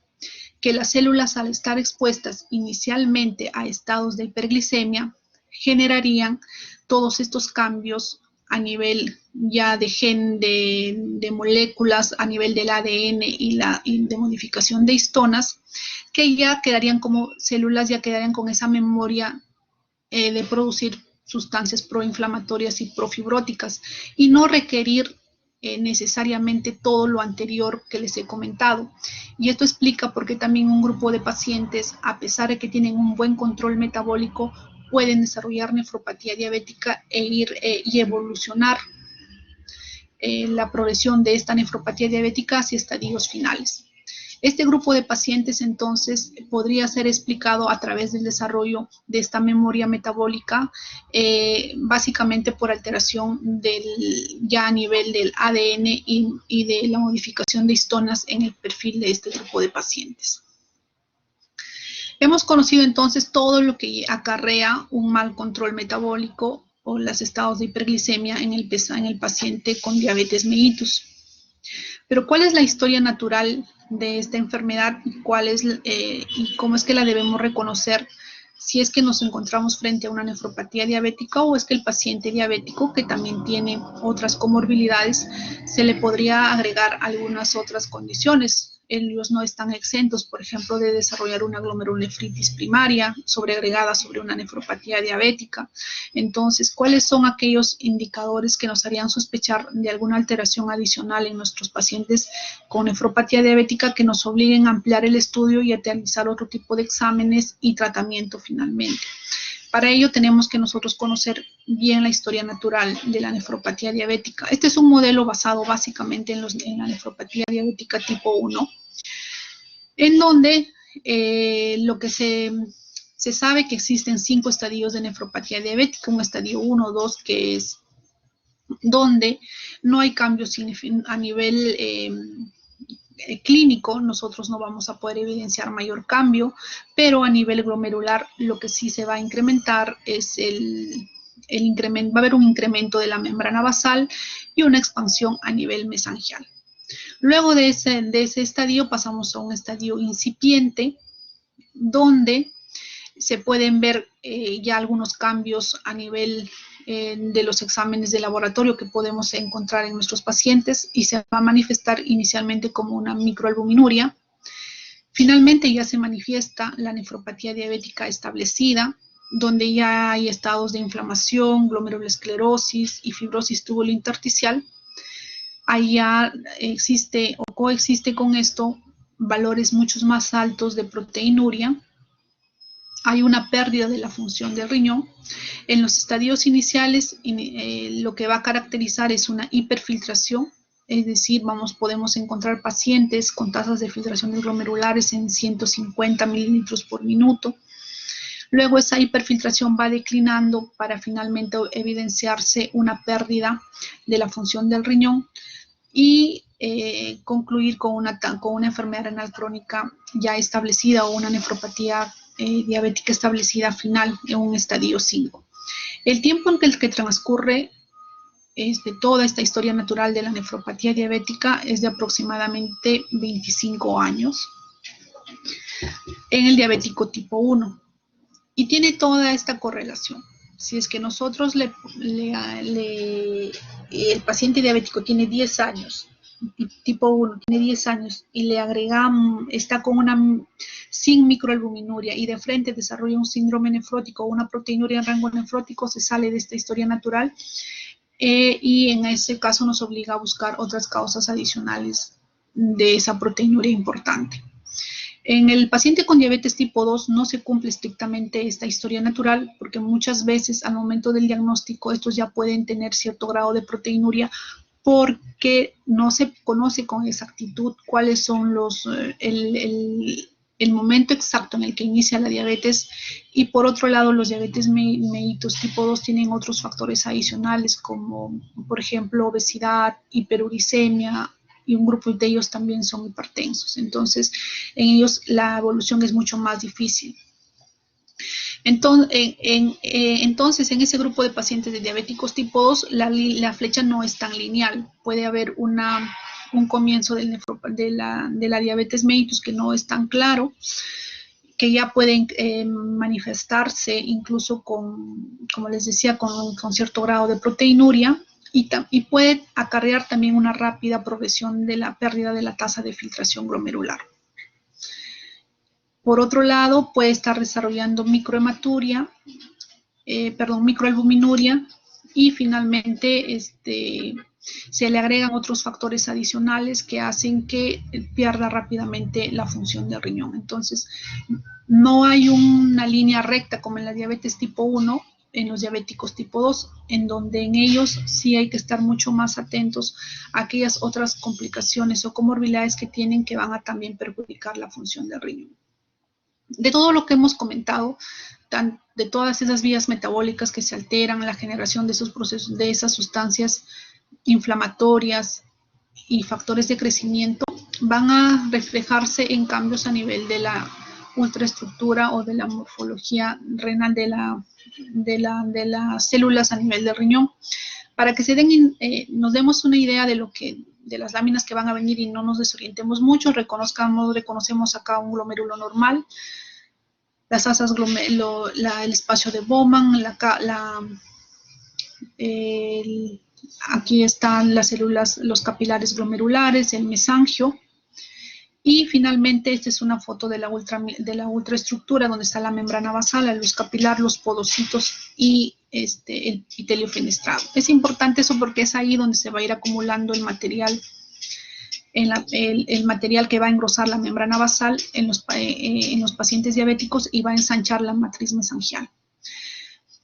que las células al estar expuestas inicialmente a estados de hiperglicemia generarían todos estos cambios a nivel ya de moléculas, a nivel del ADN y de modificación de histonas, que ya quedarían como células, ya quedarían con esa memoria de producir sustancias proinflamatorias y profibróticas y no requerir necesariamente todo lo anterior que les he comentado. Y esto explica por qué también un grupo de pacientes, a pesar de que tienen un buen control metabólico, pueden desarrollar nefropatía diabética y evolucionar la progresión de esta nefropatía diabética hacia estadios finales. Este grupo de pacientes entonces podría ser explicado a través del desarrollo de esta memoria metabólica, básicamente por alteración ya a nivel del ADN y de la modificación de histonas en el perfil de este grupo de pacientes. Hemos conocido entonces todo lo que acarrea un mal control metabólico o los estados de hiperglicemia en el paciente con diabetes mellitus. Pero ¿cuál es la historia natural de esta enfermedad y cómo es que la debemos reconocer si es que nos encontramos frente a una nefropatía diabética o es que el paciente diabético, que también tiene otras comorbilidades, se le podría agregar algunas otras condiciones? Ellos no están exentos, por ejemplo, de desarrollar una glomerulonefritis primaria sobreagregada sobre una nefropatía diabética. Entonces, ¿cuáles son aquellos indicadores que nos harían sospechar de alguna alteración adicional en nuestros pacientes con nefropatía diabética que nos obliguen a ampliar el estudio y a realizar otro tipo de exámenes y tratamiento finalmente? Para ello tenemos que nosotros conocer bien la historia natural de la nefropatía diabética. Este es un modelo basado básicamente en la nefropatía diabética tipo 1, en donde lo que se sabe que existen 5 estadios de nefropatía diabética, un estadio 1, 2, que es donde no hay cambios a nivel clínico, nosotros no vamos a poder evidenciar mayor cambio, pero a nivel glomerular lo que sí se va a incrementar es el incremento, va a haber un incremento de la membrana basal y una expansión a nivel mesangial. Luego de ese estadio pasamos a un estadio incipiente, donde se pueden ver ya algunos cambios a nivel de los exámenes de laboratorio que podemos encontrar en nuestros pacientes y se va a manifestar inicialmente como una microalbuminuria. Finalmente ya se manifiesta la nefropatía diabética establecida, donde ya hay estados de inflamación, glomerulosclerosis y fibrosis tubulointersticial. Ahí ya existe o coexiste con esto valores mucho más altos de proteinuria, hay una pérdida de la función del riñón. En los estadios iniciales, lo que va a caracterizar es una hiperfiltración, es decir, podemos encontrar pacientes con tasas de filtración de glomerulares en 150 mililitros por minuto. Luego esa hiperfiltración va declinando para finalmente evidenciarse una pérdida de la función del riñón y concluir con una enfermedad renal crónica ya establecida o una nefropatía diabética establecida final en un estadio 5. El tiempo en el que transcurre toda esta historia natural de la nefropatía diabética es de aproximadamente 25 años en el diabético tipo 1 y tiene toda esta correlación. Si es que nosotros el paciente diabético tiene 10 años, tipo 1 tiene 10 años y le agregamos, está sin microalbuminuria y de frente desarrolla un síndrome nefrótico o una proteinuria en rango nefrótico, se sale de esta historia natural y en ese caso nos obliga a buscar otras causas adicionales de esa proteinuria importante. En el paciente con diabetes tipo 2 no se cumple estrictamente esta historia natural porque muchas veces al momento del diagnóstico estos ya pueden tener cierto grado de proteinuria porque no se conoce con exactitud cuáles son el momento exacto en el que inicia la diabetes y por otro lado los diabetes mellitus tipo 2 tienen otros factores adicionales como por ejemplo obesidad, hiperuricemia y un grupo de ellos también son hipertensos. Entonces, en ellos la evolución es mucho más difícil. Entonces, en ese grupo de pacientes de diabéticos tipo 2, la flecha no es tan lineal. Puede haber un comienzo de la diabetes mellitus que no es tan claro, que ya pueden manifestarse incluso como les decía, con cierto grado de proteinuria, y puede acarrear también una rápida progresión de la pérdida de la tasa de filtración glomerular. Por otro lado, puede estar desarrollando microalbuminuria y finalmente se le agregan otros factores adicionales que hacen que pierda rápidamente la función del riñón. Entonces, no hay una línea recta como en la diabetes tipo 1, en los diabéticos tipo 2, en donde en ellos sí hay que estar mucho más atentos a aquellas otras complicaciones o comorbilidades que tienen que van a también perjudicar la función del riñón. De todo lo que hemos comentado, de todas esas vías metabólicas que se alteran, la generación de esos procesos, de esas sustancias inflamatorias y factores de crecimiento, van a reflejarse en cambios a nivel de la ultraestructura o de la morfología renal de las células a nivel del riñón. Para que nos demos una idea de las láminas que van a venir y no nos desorientemos mucho, reconocemos acá un glomérulo normal, las asas, el espacio de Bowman, aquí están las células, los capilares glomerulares, el mesangio. Y finalmente, esta es una foto de la ultraestructura donde está la membrana basal, la luz capilar, los podocitos y el epitelio fenestrado. Es importante eso porque es ahí donde se va a ir acumulando el material, el material que va a engrosar la membrana basal en los pacientes diabéticos y va a ensanchar la matriz mesangial.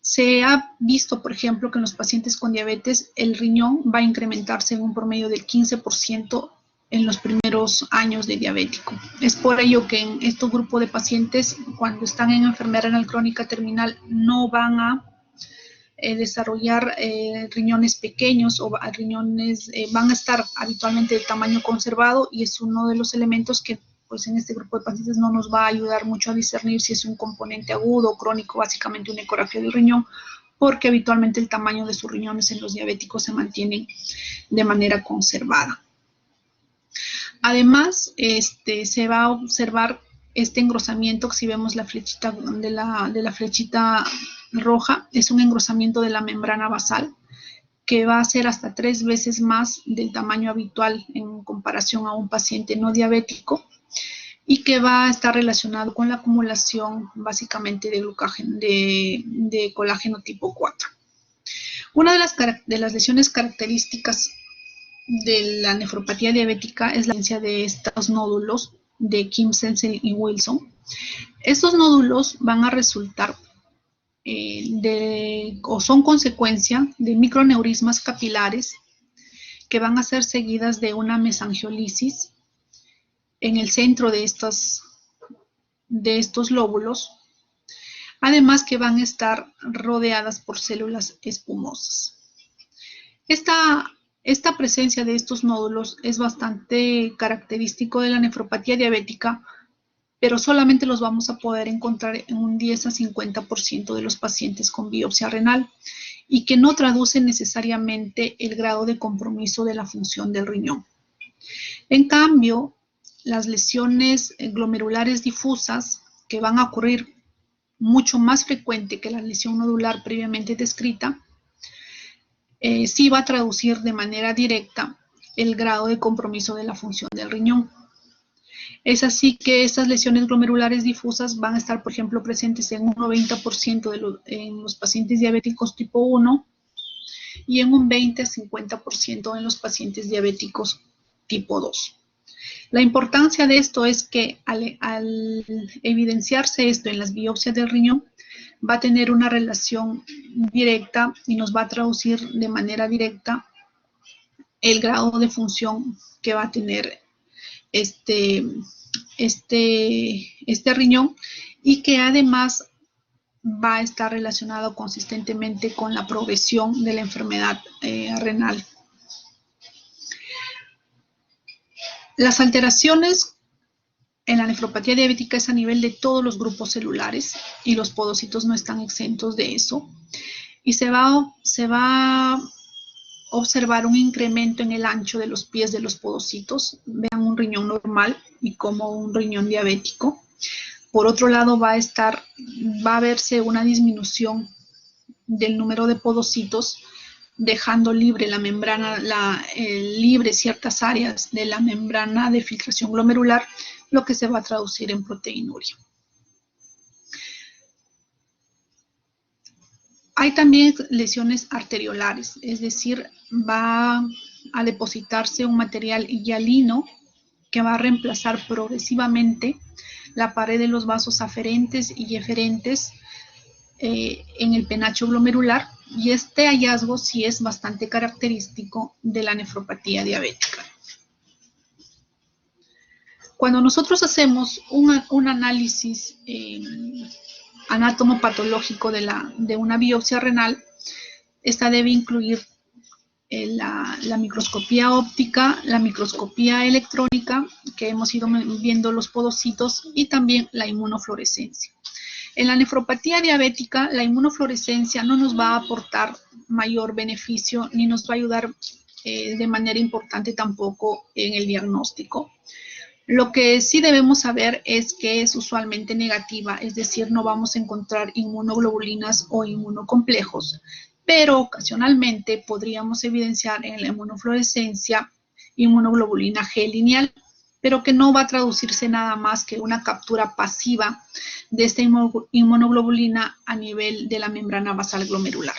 Se ha visto, por ejemplo, que en los pacientes con diabetes el riñón va a incrementarse en un promedio del 15% en los primeros años de diabético. Es por ello que en estos grupos de pacientes, cuando están en enfermedad renal crónica terminal, no van a desarrollar riñones pequeños o van a estar habitualmente de tamaño conservado y es uno de los elementos que pues en este grupo de pacientes no nos va a ayudar mucho a discernir si es un componente agudo o crónico, básicamente una ecografía del riñón, porque habitualmente el tamaño de sus riñones en los diabéticos se mantienen de manera conservada. Además, se va a observar este engrosamiento, si vemos la flechita de la flechita roja, es un engrosamiento de la membrana basal que va a ser hasta 3 veces más del tamaño habitual en comparación a un paciente no diabético y que va a estar relacionado con la acumulación básicamente de colágeno tipo 4. Una de las lesiones características de la nefropatía diabética es la presencia de estos nódulos de Kim, Sensen y Wilson, Estos nódulos van a resultar o son consecuencia de microneurismas capilares que van a ser seguidas de una mesangiolisis en el centro de estos lóbulos, además que van a estar rodeadas por células espumosas. Esta presencia de estos nódulos es bastante característico de la nefropatía diabética, pero solamente los vamos a poder encontrar en un 10 a 50% de los pacientes con biopsia renal y que no traducen necesariamente el grado de compromiso de la función del riñón. En cambio, las lesiones glomerulares difusas, que van a ocurrir mucho más frecuente que la lesión nodular previamente descrita, sí va a traducir de manera directa el grado de compromiso de la función del riñón. Es así que estas lesiones glomerulares difusas van a estar, por ejemplo, presentes en un 90% en los pacientes diabéticos tipo 1 y en un 20 a 50% en los pacientes diabéticos tipo 2. La importancia de esto es que al evidenciarse esto en las biopsias del riñón, va a tener una relación directa y nos va a traducir de manera directa el grado de función que va a tener este riñón y que además va a estar relacionado consistentemente con la progresión de la enfermedad renal. Las alteraciones en la nefropatía diabética es a nivel de todos los grupos celulares y los podocitos no están exentos de eso. Y se va a observar un incremento en el ancho de los pies de los podocitos. Vean un riñón normal y como un riñón diabético. Por otro lado, va a verse una disminución del número de podocitos, dejando libre la membrana, libre ciertas áreas de la membrana de filtración glomerular, lo que se va a traducir en proteinuria. Hay también lesiones arteriolares, es decir, va a depositarse un material hialino que va a reemplazar progresivamente la pared de los vasos aferentes y eferentes en el penacho glomerular, y este hallazgo sí es bastante característico de la nefropatía diabética. Cuando nosotros hacemos un análisis anatomopatológico de una biopsia renal, esta debe incluir la microscopía óptica, la microscopía electrónica, que hemos ido viendo los podocitos, y también la inmunofluorescencia. En la nefropatía diabética, la inmunofluorescencia no nos va a aportar mayor beneficio ni nos va a ayudar de manera importante tampoco en el diagnóstico. Lo que sí debemos saber es que es usualmente negativa, es decir, no vamos a encontrar inmunoglobulinas o inmunocomplejos, pero ocasionalmente podríamos evidenciar en la inmunofluorescencia inmunoglobulina G lineal, pero que no va a traducirse nada más que una captura pasiva de esta inmunoglobulina a nivel de la membrana basal glomerular.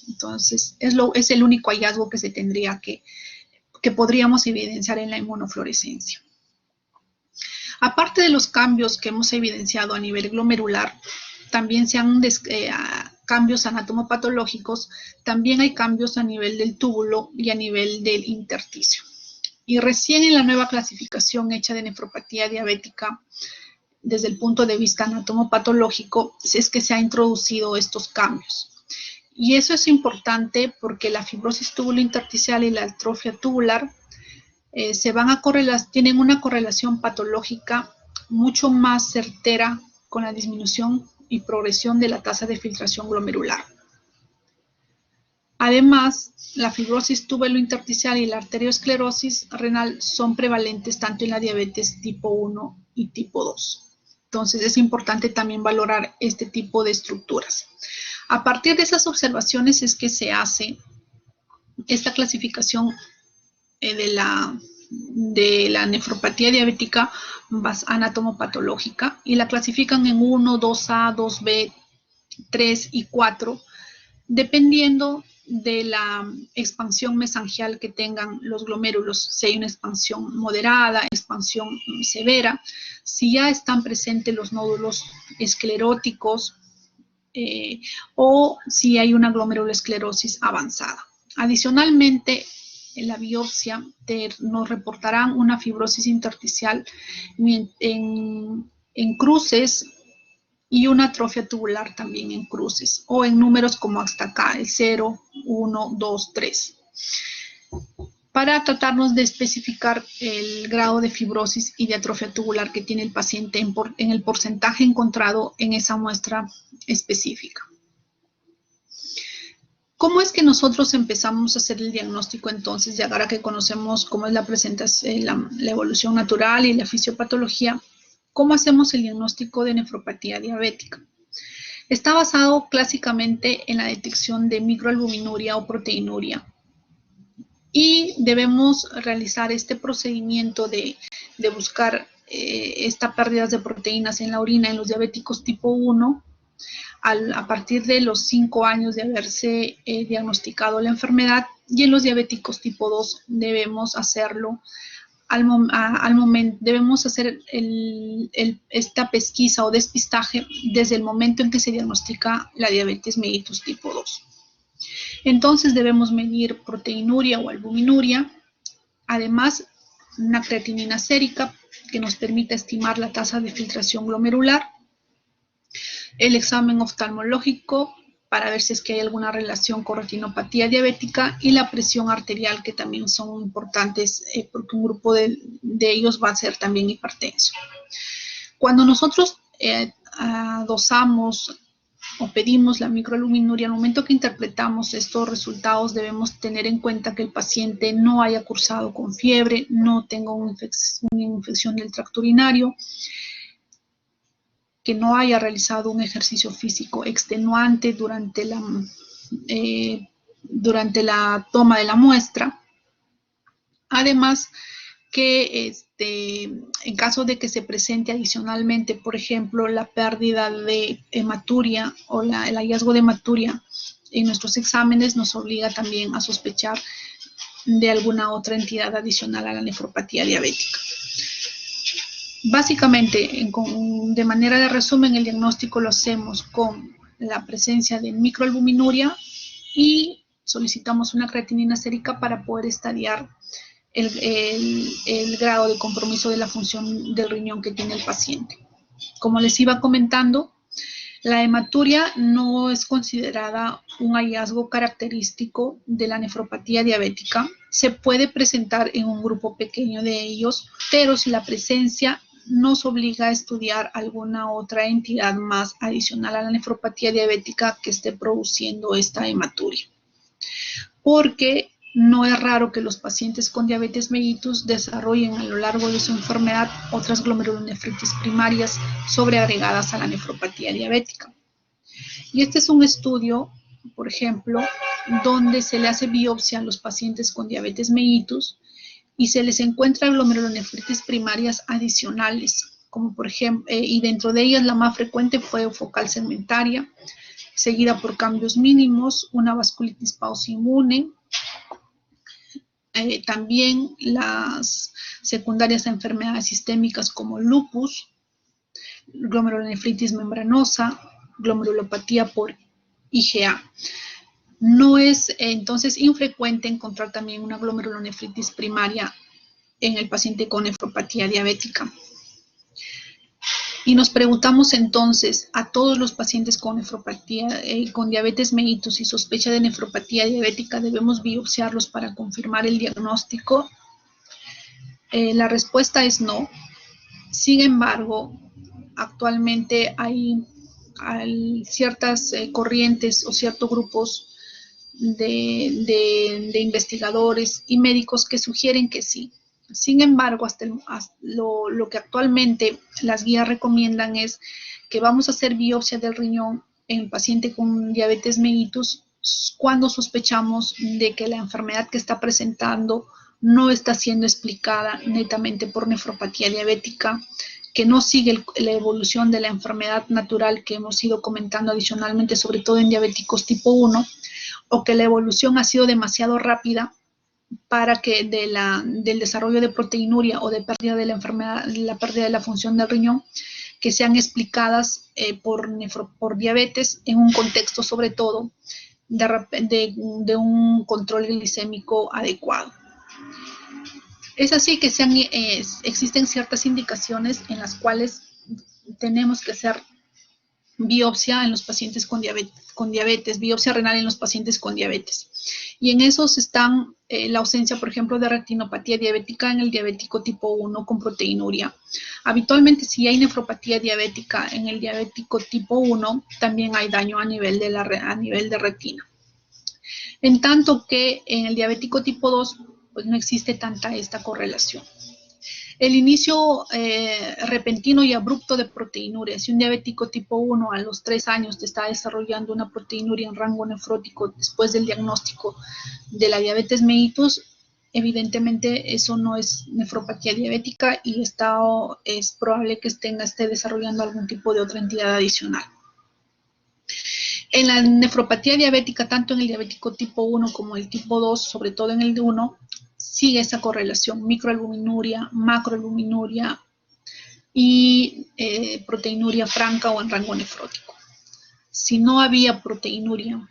Entonces, es el único hallazgo que se tendría que podríamos evidenciar en la inmunofluorescencia. Aparte de los cambios que hemos evidenciado a nivel glomerular, también se han cambios anatomopatológicos, también hay cambios a nivel del túbulo y a nivel del intersticio. Y recién en la nueva clasificación hecha de nefropatía diabética, desde el punto de vista anatomopatológico, es que se han introducido estos cambios. Y eso es importante porque la fibrosis túbulo-intersticial y la atrofia tubular tienen una correlación patológica mucho más certera con la disminución y progresión de la tasa de filtración glomerular. Además, la fibrosis túbulo-intersticial y la arteriosclerosis renal son prevalentes tanto en la diabetes tipo 1 y tipo 2. Entonces, es importante también valorar este tipo de estructuras. A partir de esas observaciones es que se hace esta clasificación de la nefropatía diabética anatomopatológica y la clasifican en 1, 2A, 2B, 3 y 4, dependiendo de la expansión mesangial que tengan los glomérulos, si hay una expansión moderada, expansión severa, si ya están presentes los nódulos escleróticos o si hay una glomerulosclerosis avanzada. Adicionalmente, en la biopsia nos reportarán una fibrosis intersticial en cruces y una atrofia tubular también en cruces o en números como hasta acá, el 0, 1, 2, 3. Para tratarnos de especificar el grado de fibrosis y de atrofia tubular que tiene el paciente en el porcentaje encontrado en esa muestra específica. ¿Cómo es que nosotros empezamos a hacer el diagnóstico entonces, ya ahora que conocemos cómo es la presentación, la evolución natural y la fisiopatología? ¿Cómo hacemos el diagnóstico de nefropatía diabética? Está basado clásicamente en la detección de microalbuminuria o proteinuria. Y debemos realizar este procedimiento de buscar estas pérdidas de proteínas en la orina en los diabéticos tipo 1 a partir de los 5 años de haberse diagnosticado la enfermedad, y en los diabéticos tipo 2 debemos hacerlo al momento, debemos hacer esta pesquisa o despistaje desde el momento en que se diagnostica la diabetes mellitus tipo 2. Entonces debemos medir proteinuria o albuminuria, además una creatinina sérica que nos permita estimar la tasa de filtración glomerular, el examen oftalmológico para ver si es que hay alguna relación con retinopatía diabética, y la presión arterial, que también son importantes porque un grupo de ellos va a ser también hipertenso. Cuando nosotros dosamos o pedimos la microalbuminuria, al momento que interpretamos estos resultados debemos tener en cuenta que el paciente no haya cursado con fiebre, no tenga una infección del tracto urinario, que no haya realizado un ejercicio físico extenuante durante la toma de la muestra. Además, que en caso de que se presente adicionalmente, por ejemplo, la pérdida de hematuria o el hallazgo de hematuria en nuestros exámenes, nos obliga también a sospechar de alguna otra entidad adicional a la nefropatía diabética. Básicamente, de manera de resumen, el diagnóstico lo hacemos con la presencia de microalbuminuria y solicitamos una creatinina sérica para poder estadiar el grado de compromiso de la función del riñón que tiene el paciente. Como les iba comentando, la hematuria no es considerada un hallazgo característico de la nefropatía diabética. Se puede presentar en un grupo pequeño de ellos, pero si la presencia nos obliga a estudiar alguna otra entidad más adicional a la nefropatía diabética que esté produciendo esta hematuria. Porque no es raro que los pacientes con diabetes mellitus desarrollen a lo largo de su enfermedad otras glomerulonefritis primarias sobreagregadas a la nefropatía diabética. Y este es un estudio, por ejemplo, donde se le hace biopsia a los pacientes con diabetes mellitus y se les encuentra glomerulonefritis primarias adicionales, como por ejemplo, y dentro de ellas la más frecuente fue focal segmentaria, seguida por cambios mínimos, una vasculitis pauciinmune, también las secundarias a enfermedades sistémicas como lupus, glomerulonefritis membranosa, glomerulopatía por IgA. No es entonces infrecuente encontrar también una glomerulonefritis primaria en el paciente con nefropatía diabética. Y nos preguntamos entonces, a todos los pacientes con nefropatía, con diabetes mellitus y sospecha de nefropatía diabética, ¿debemos biopsiarlos para confirmar el diagnóstico? La respuesta es no. Sin embargo, actualmente hay ciertas corrientes o ciertos grupos de investigadores y médicos que sugieren que sí. Sin embargo, lo que actualmente las guías recomiendan es que vamos a hacer biopsia del riñón en paciente con diabetes mellitus cuando sospechamos de que la enfermedad que está presentando no está siendo explicada netamente por nefropatía diabética, que no sigue la evolución de la enfermedad natural que hemos ido comentando adicionalmente, sobre todo en diabéticos tipo 1, o que la evolución ha sido demasiado rápida para que del desarrollo de proteinuria o de pérdida de la enfermedad, la pérdida de la función del riñón, que sean explicadas por diabetes en un contexto sobre todo de un control glicémico adecuado. Es así que existen ciertas indicaciones en las cuales tenemos que hacer biopsia en los pacientes con diabetes, biopsia renal en los pacientes con diabetes. Y en esos están la ausencia, por ejemplo, de retinopatía diabética en el diabético tipo 1 con proteinuria. Habitualmente, si hay nefropatía diabética en el diabético tipo 1, también hay daño a nivel de retina. En tanto que en el diabético tipo 2, pues no existe tanta esta correlación. El inicio repentino y abrupto de proteinuria. Si un diabético tipo 1 a los 3 años te está desarrollando una proteinuria en rango nefrótico después del diagnóstico de la diabetes mellitus, evidentemente eso no es nefropatía diabética y es probable que esté desarrollando algún tipo de otra entidad adicional. En la nefropatía diabética, tanto en el diabético tipo 1 como el tipo 2, sobre todo en el de 1, sigue esa correlación, microalbuminuria, macroalbuminuria y proteinuria franca o en rango nefrótico. Si no había proteinuria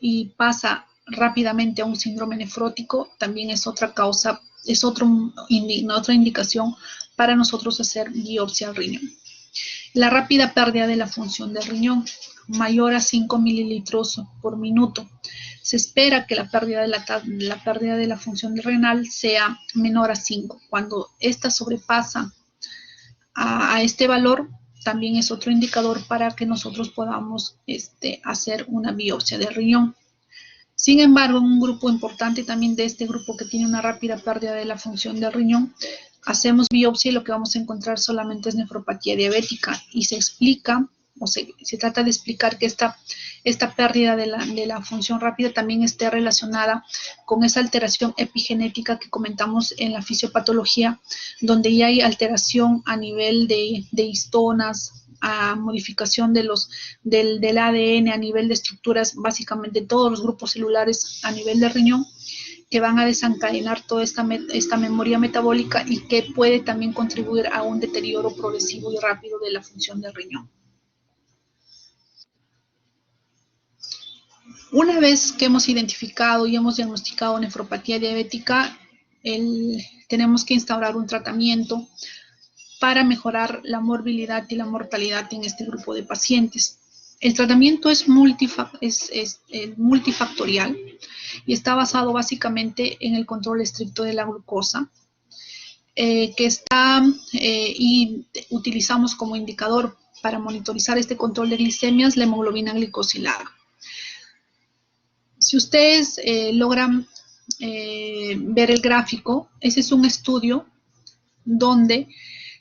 y pasa rápidamente a un síndrome nefrótico, también es otra causa, es otra indicación para nosotros hacer biopsia al riñón. La rápida pérdida de la función del riñón, mayor a 5 mililitros por minuto. Se espera que la pérdida de la función renal sea menor a 5. Cuando esta sobrepasa a este valor, también es otro indicador para que nosotros podamos hacer una biopsia de riñón. Sin embargo, en un grupo importante también de este grupo que tiene una rápida pérdida de la función del riñón, hacemos biopsia y lo que vamos a encontrar solamente es nefropatía diabética y se explica o se trata de explicar que esta pérdida de la función rápida también esté relacionada con esa alteración epigenética que comentamos en la fisiopatología, donde ya hay alteración a nivel de histonas, a modificación del ADN a nivel de estructuras, básicamente todos los grupos celulares a nivel del riñón, que van a desencadenar toda esta memoria metabólica y que puede también contribuir a un deterioro progresivo y rápido de la función del riñón. Una vez que hemos identificado y hemos diagnosticado nefropatía diabética, tenemos que instaurar un tratamiento para mejorar la morbilidad y la mortalidad en este grupo de pacientes. El tratamiento es multifactorial y está basado básicamente en el control estricto de la glucosa, y utilizamos como indicador para monitorizar este control de glicemias la hemoglobina glicosilada. Si ustedes logran ver el gráfico, ese es un estudio donde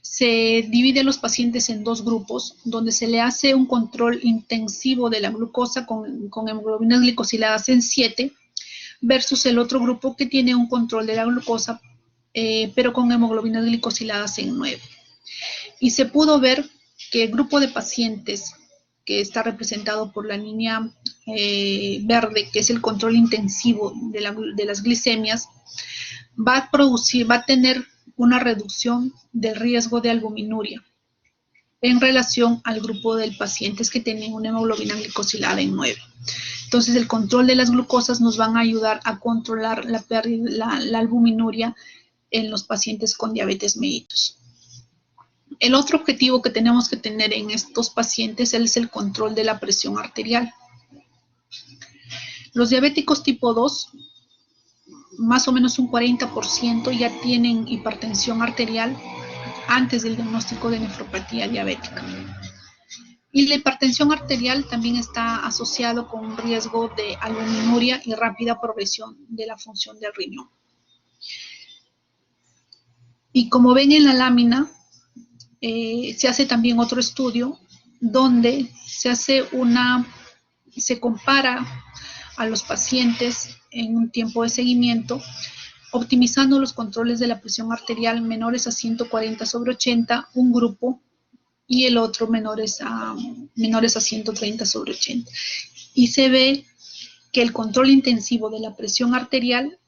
se divide a los pacientes en dos grupos, donde se le hace un control intensivo de la glucosa con hemoglobinas glicosiladas en 7, versus el otro grupo que tiene un control de la glucosa, pero con hemoglobinas glicosiladas en 9. Y se pudo ver que el grupo de pacientes que está representado por la línea verde, que es el control intensivo de las glicemias, va a tener una reducción del riesgo de albuminuria en relación al grupo de pacientes que tienen una hemoglobina glicosilada en 9. Entonces, el control de las glucosas nos van a ayudar a controlar la albuminuria en los pacientes con diabetes mellitus. El otro objetivo que tenemos que tener en estos pacientes es el control de la presión arterial. Los diabéticos tipo 2, más o menos un 40% ya tienen hipertensión arterial antes del diagnóstico de nefropatía diabética. Y la hipertensión arterial también está asociado con un riesgo de albuminuria y rápida progresión de la función del riñón. Y como ven en la lámina, se hace también otro estudio donde se compara a los pacientes en un tiempo de seguimiento optimizando los controles de la presión arterial menores a 140/80, un grupo, y el otro menores a 130/80. Y se ve que el control intensivo de la presión arterial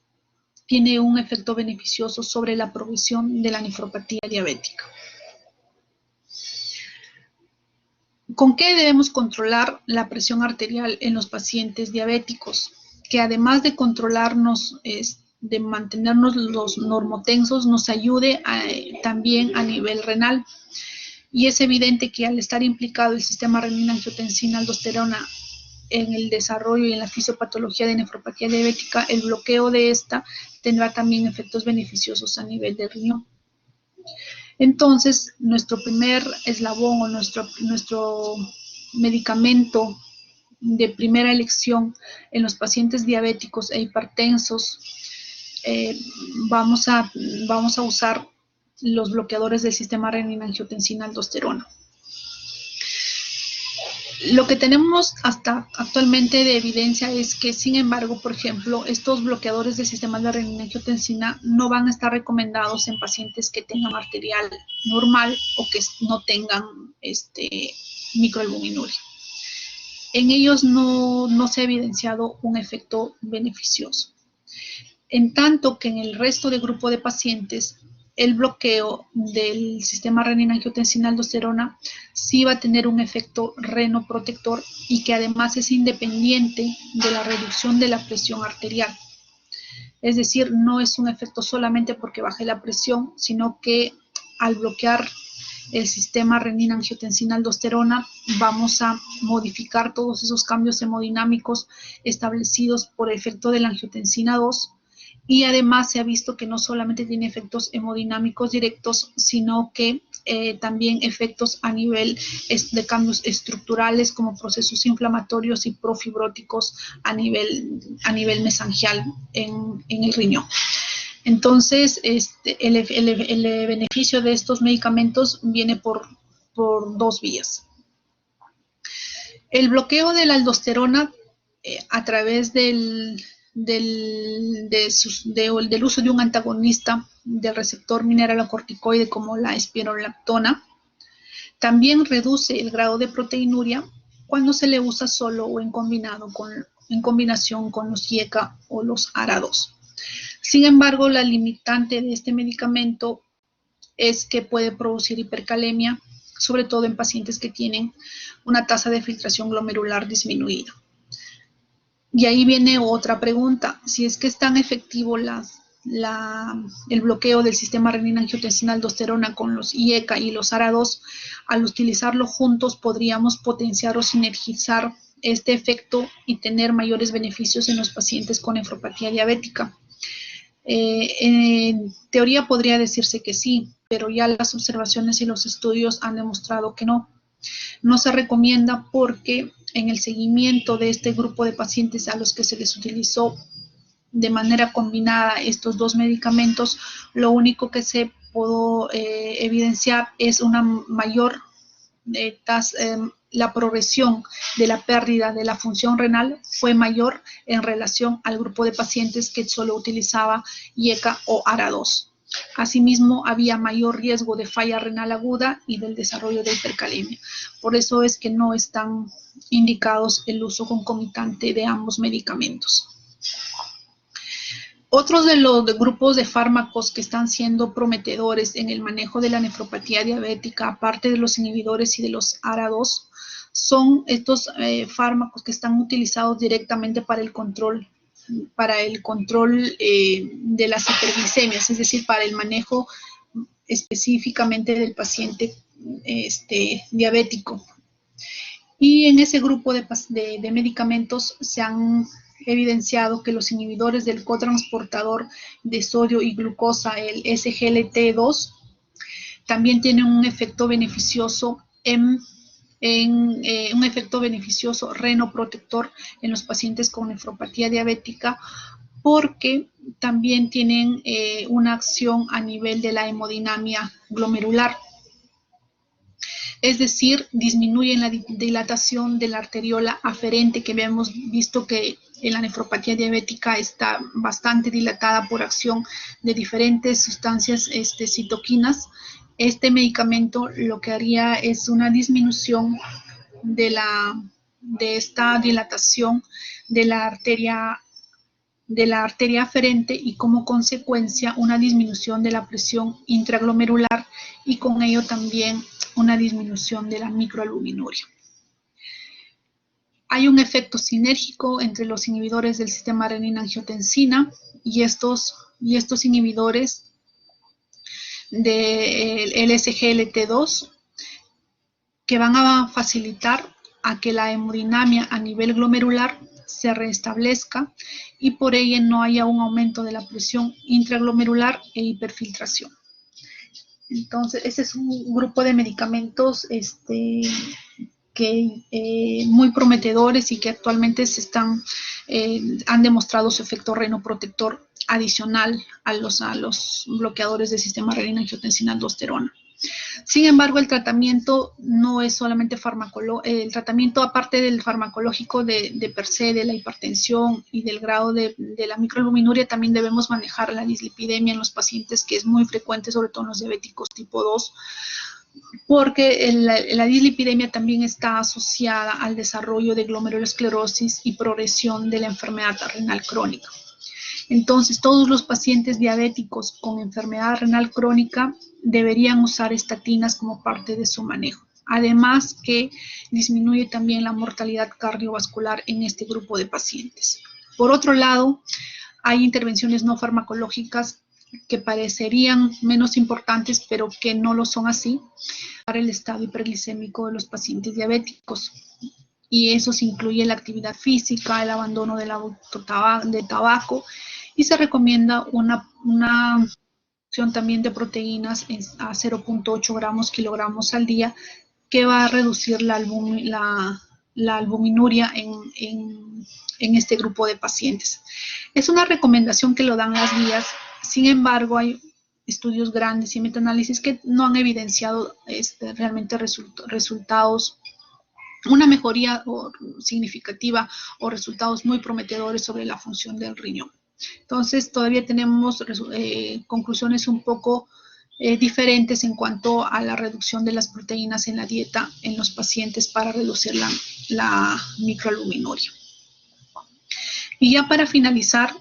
tiene un efecto beneficioso sobre la progresión de la nefropatía diabética. ¿Con qué debemos controlar la presión arterial en los pacientes diabéticos? Que además de controlarnos, de mantenernos los normotensos, nos ayude también a nivel renal. Y es evidente que al estar implicado el sistema renina-angiotensina-aldosterona en el desarrollo y en la fisiopatología de nefropatía diabética, el bloqueo de esta tendrá también efectos beneficiosos a nivel del riñón. Entonces, nuestro primer eslabón o nuestro medicamento de primera elección en los pacientes diabéticos e hipertensos, vamos a usar los bloqueadores del sistema renina-angiotensina-aldosterona. Lo que tenemos hasta actualmente de evidencia es que, sin embargo, por ejemplo, estos bloqueadores del sistema de renina-angiotensina no van a estar recomendados en pacientes que tengan arterial normal o que no tengan microalbuminuria. En ellos no se ha evidenciado un efecto beneficioso. En tanto que en el resto del grupo de pacientes, el bloqueo del sistema renina-angiotensina-aldosterona sí va a tener un efecto renoprotector y que además es independiente de la reducción de la presión arterial. Es decir, no es un efecto solamente porque baje la presión, sino que al bloquear el sistema renina-angiotensina-aldosterona vamos a modificar todos esos cambios hemodinámicos establecidos por efecto de la angiotensina 2. Y además se ha visto que no solamente tiene efectos hemodinámicos directos, sino que también efectos a nivel de cambios estructurales como procesos inflamatorios y profibróticos a nivel mesangial en el riñón. Entonces, el beneficio de estos medicamentos viene por dos vías. El bloqueo de la aldosterona a través del uso de un antagonista del receptor mineralocorticoide como la espironolactona, también reduce el grado de proteinuria cuando se le usa solo o en combinación con los IECA o los ARA2. Sin embargo, la limitante de este medicamento es que puede producir hipercalemia, sobre todo en pacientes que tienen una tasa de filtración glomerular disminuida. Y ahí viene otra pregunta, si es que es tan efectivo el bloqueo del sistema renina-angiotensina-aldosterona con los IECA y los ARA2, al utilizarlo juntos podríamos potenciar o sinergizar este efecto y tener mayores beneficios en los pacientes con nefropatía diabética. En teoría podría decirse que sí, pero ya las observaciones y los estudios han demostrado que no. No se recomienda porque en el seguimiento de este grupo de pacientes a los que se les utilizó de manera combinada estos dos medicamentos, lo único que se pudo evidenciar es una mayor la progresión de la pérdida de la función renal fue mayor en relación al grupo de pacientes que solo utilizaba IECA o ARA2. Asimismo, había mayor riesgo de falla renal aguda y del desarrollo de hipercalemia. Por eso es que no están indicados el uso concomitante de ambos medicamentos. Otros de los grupos de fármacos que están siendo prometedores en el manejo de la nefropatía diabética, aparte de los inhibidores y de los ARA2, son estos fármacos que están utilizados directamente para el control de las hiperglicemias, es decir, para el manejo específicamente del paciente diabético. Y en ese grupo de medicamentos se han evidenciado que los inhibidores del cotransportador de sodio y glucosa, el SGLT2, también tienen un efecto beneficioso renoprotector en los pacientes con nefropatía diabética, porque también tienen una acción a nivel de la hemodinamia glomerular. Es decir, disminuyen la dilatación de la arteriola aferente, que habíamos visto que la nefropatía diabética está bastante dilatada por acción de diferentes sustancias citoquinas. Este medicamento lo que haría es una disminución de esta dilatación de la arteria aferente y como consecuencia una disminución de la presión intraglomerular y con ello también una disminución de la microalbuminuria. Hay un efecto sinérgico entre los inhibidores del sistema renina-angiotensina y estos inhibidores del SGLT2 que van a facilitar a que la hemodinamia a nivel glomerular se restablezca y por ello no haya un aumento de la presión intraglomerular e hiperfiltración. Entonces, ese es un grupo de medicamentos muy prometedores y que actualmente han demostrado su efecto renoprotector adicional a los bloqueadores del sistema renina-angiotensina-aldosterona. Sin embargo, el tratamiento no es solamente el tratamiento aparte del farmacológico de per se, de la hipertensión y del grado de la microalbuminuria, también debemos manejar la dislipidemia en los pacientes, que es muy frecuente, sobre todo en los diabéticos tipo 2, porque la dislipidemia también está asociada al desarrollo de glomerulosclerosis y progresión de la enfermedad renal crónica. Entonces, todos los pacientes diabéticos con enfermedad renal crónica deberían usar estatinas como parte de su manejo. Además que disminuye también la mortalidad cardiovascular en este grupo de pacientes. Por otro lado, hay intervenciones no farmacológicas que parecerían menos importantes, pero que no lo son así, para el estado hiperglicémico de los pacientes diabéticos. Y eso se incluye la actividad física, el abandono del tabaco, y se recomienda una reducción también de proteínas a 0.8 gramos kilogramos al día, que va a reducir la albuminuria en este grupo de pacientes. Es una recomendación que lo dan las guías, sin embargo hay estudios grandes y metaanálisis que no han evidenciado realmente resultados, una mejoría significativa o resultados muy prometedores sobre la función del riñón. Entonces, todavía tenemos conclusiones un poco diferentes en cuanto a la reducción de las proteínas en la dieta en los pacientes para reducir la microalbuminuria. Y ya para finalizar,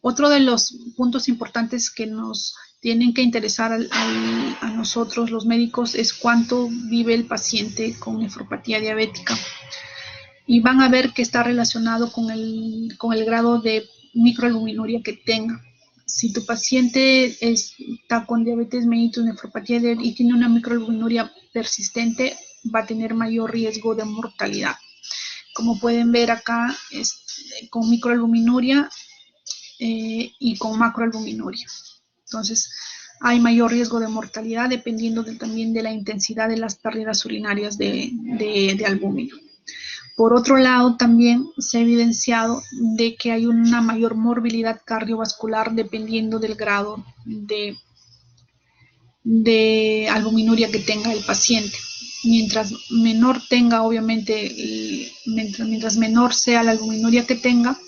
otro de los puntos importantes que nos tienen que interesar a nosotros los médicos es cuánto vive el paciente con nefropatía diabética. Y van a ver que está relacionado con el grado de microalbuminuria que tenga. Si tu paciente está con diabetes mellitus, nefropatía y tiene una microalbuminuria persistente, va a tener mayor riesgo de mortalidad. Como pueden ver acá, con microalbuminuria y con macroalbuminuria. Entonces, hay mayor riesgo de mortalidad dependiendo también de la intensidad de las pérdidas urinarias de albúmina. Por otro lado, también se ha evidenciado de que hay una mayor morbilidad cardiovascular dependiendo del grado de albuminuria que tenga el paciente. Mientras menor tenga, obviamente, mientras menor sea la albuminuria que tenga,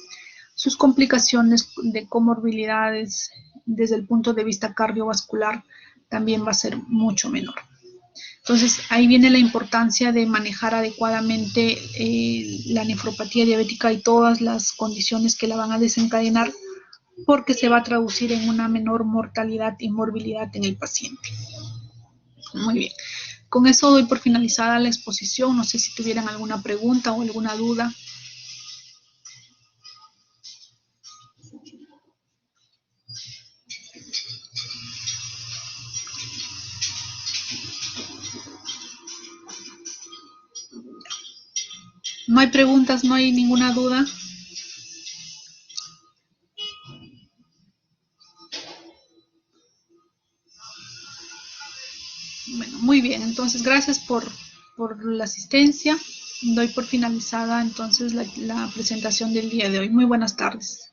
sus complicaciones de comorbilidades desde el punto de vista cardiovascular también va a ser mucho menor. Entonces, ahí viene la importancia de manejar adecuadamente la nefropatía diabética y todas las condiciones que la van a desencadenar, porque se va a traducir en una menor mortalidad y morbilidad en el paciente. Muy bien. Con eso doy por finalizada la exposición. No sé si tuvieran alguna pregunta o alguna duda. No hay preguntas, no hay ninguna duda. Bueno, muy bien. Entonces, gracias por la asistencia. Doy por finalizada entonces la presentación del día de hoy. Muy buenas tardes.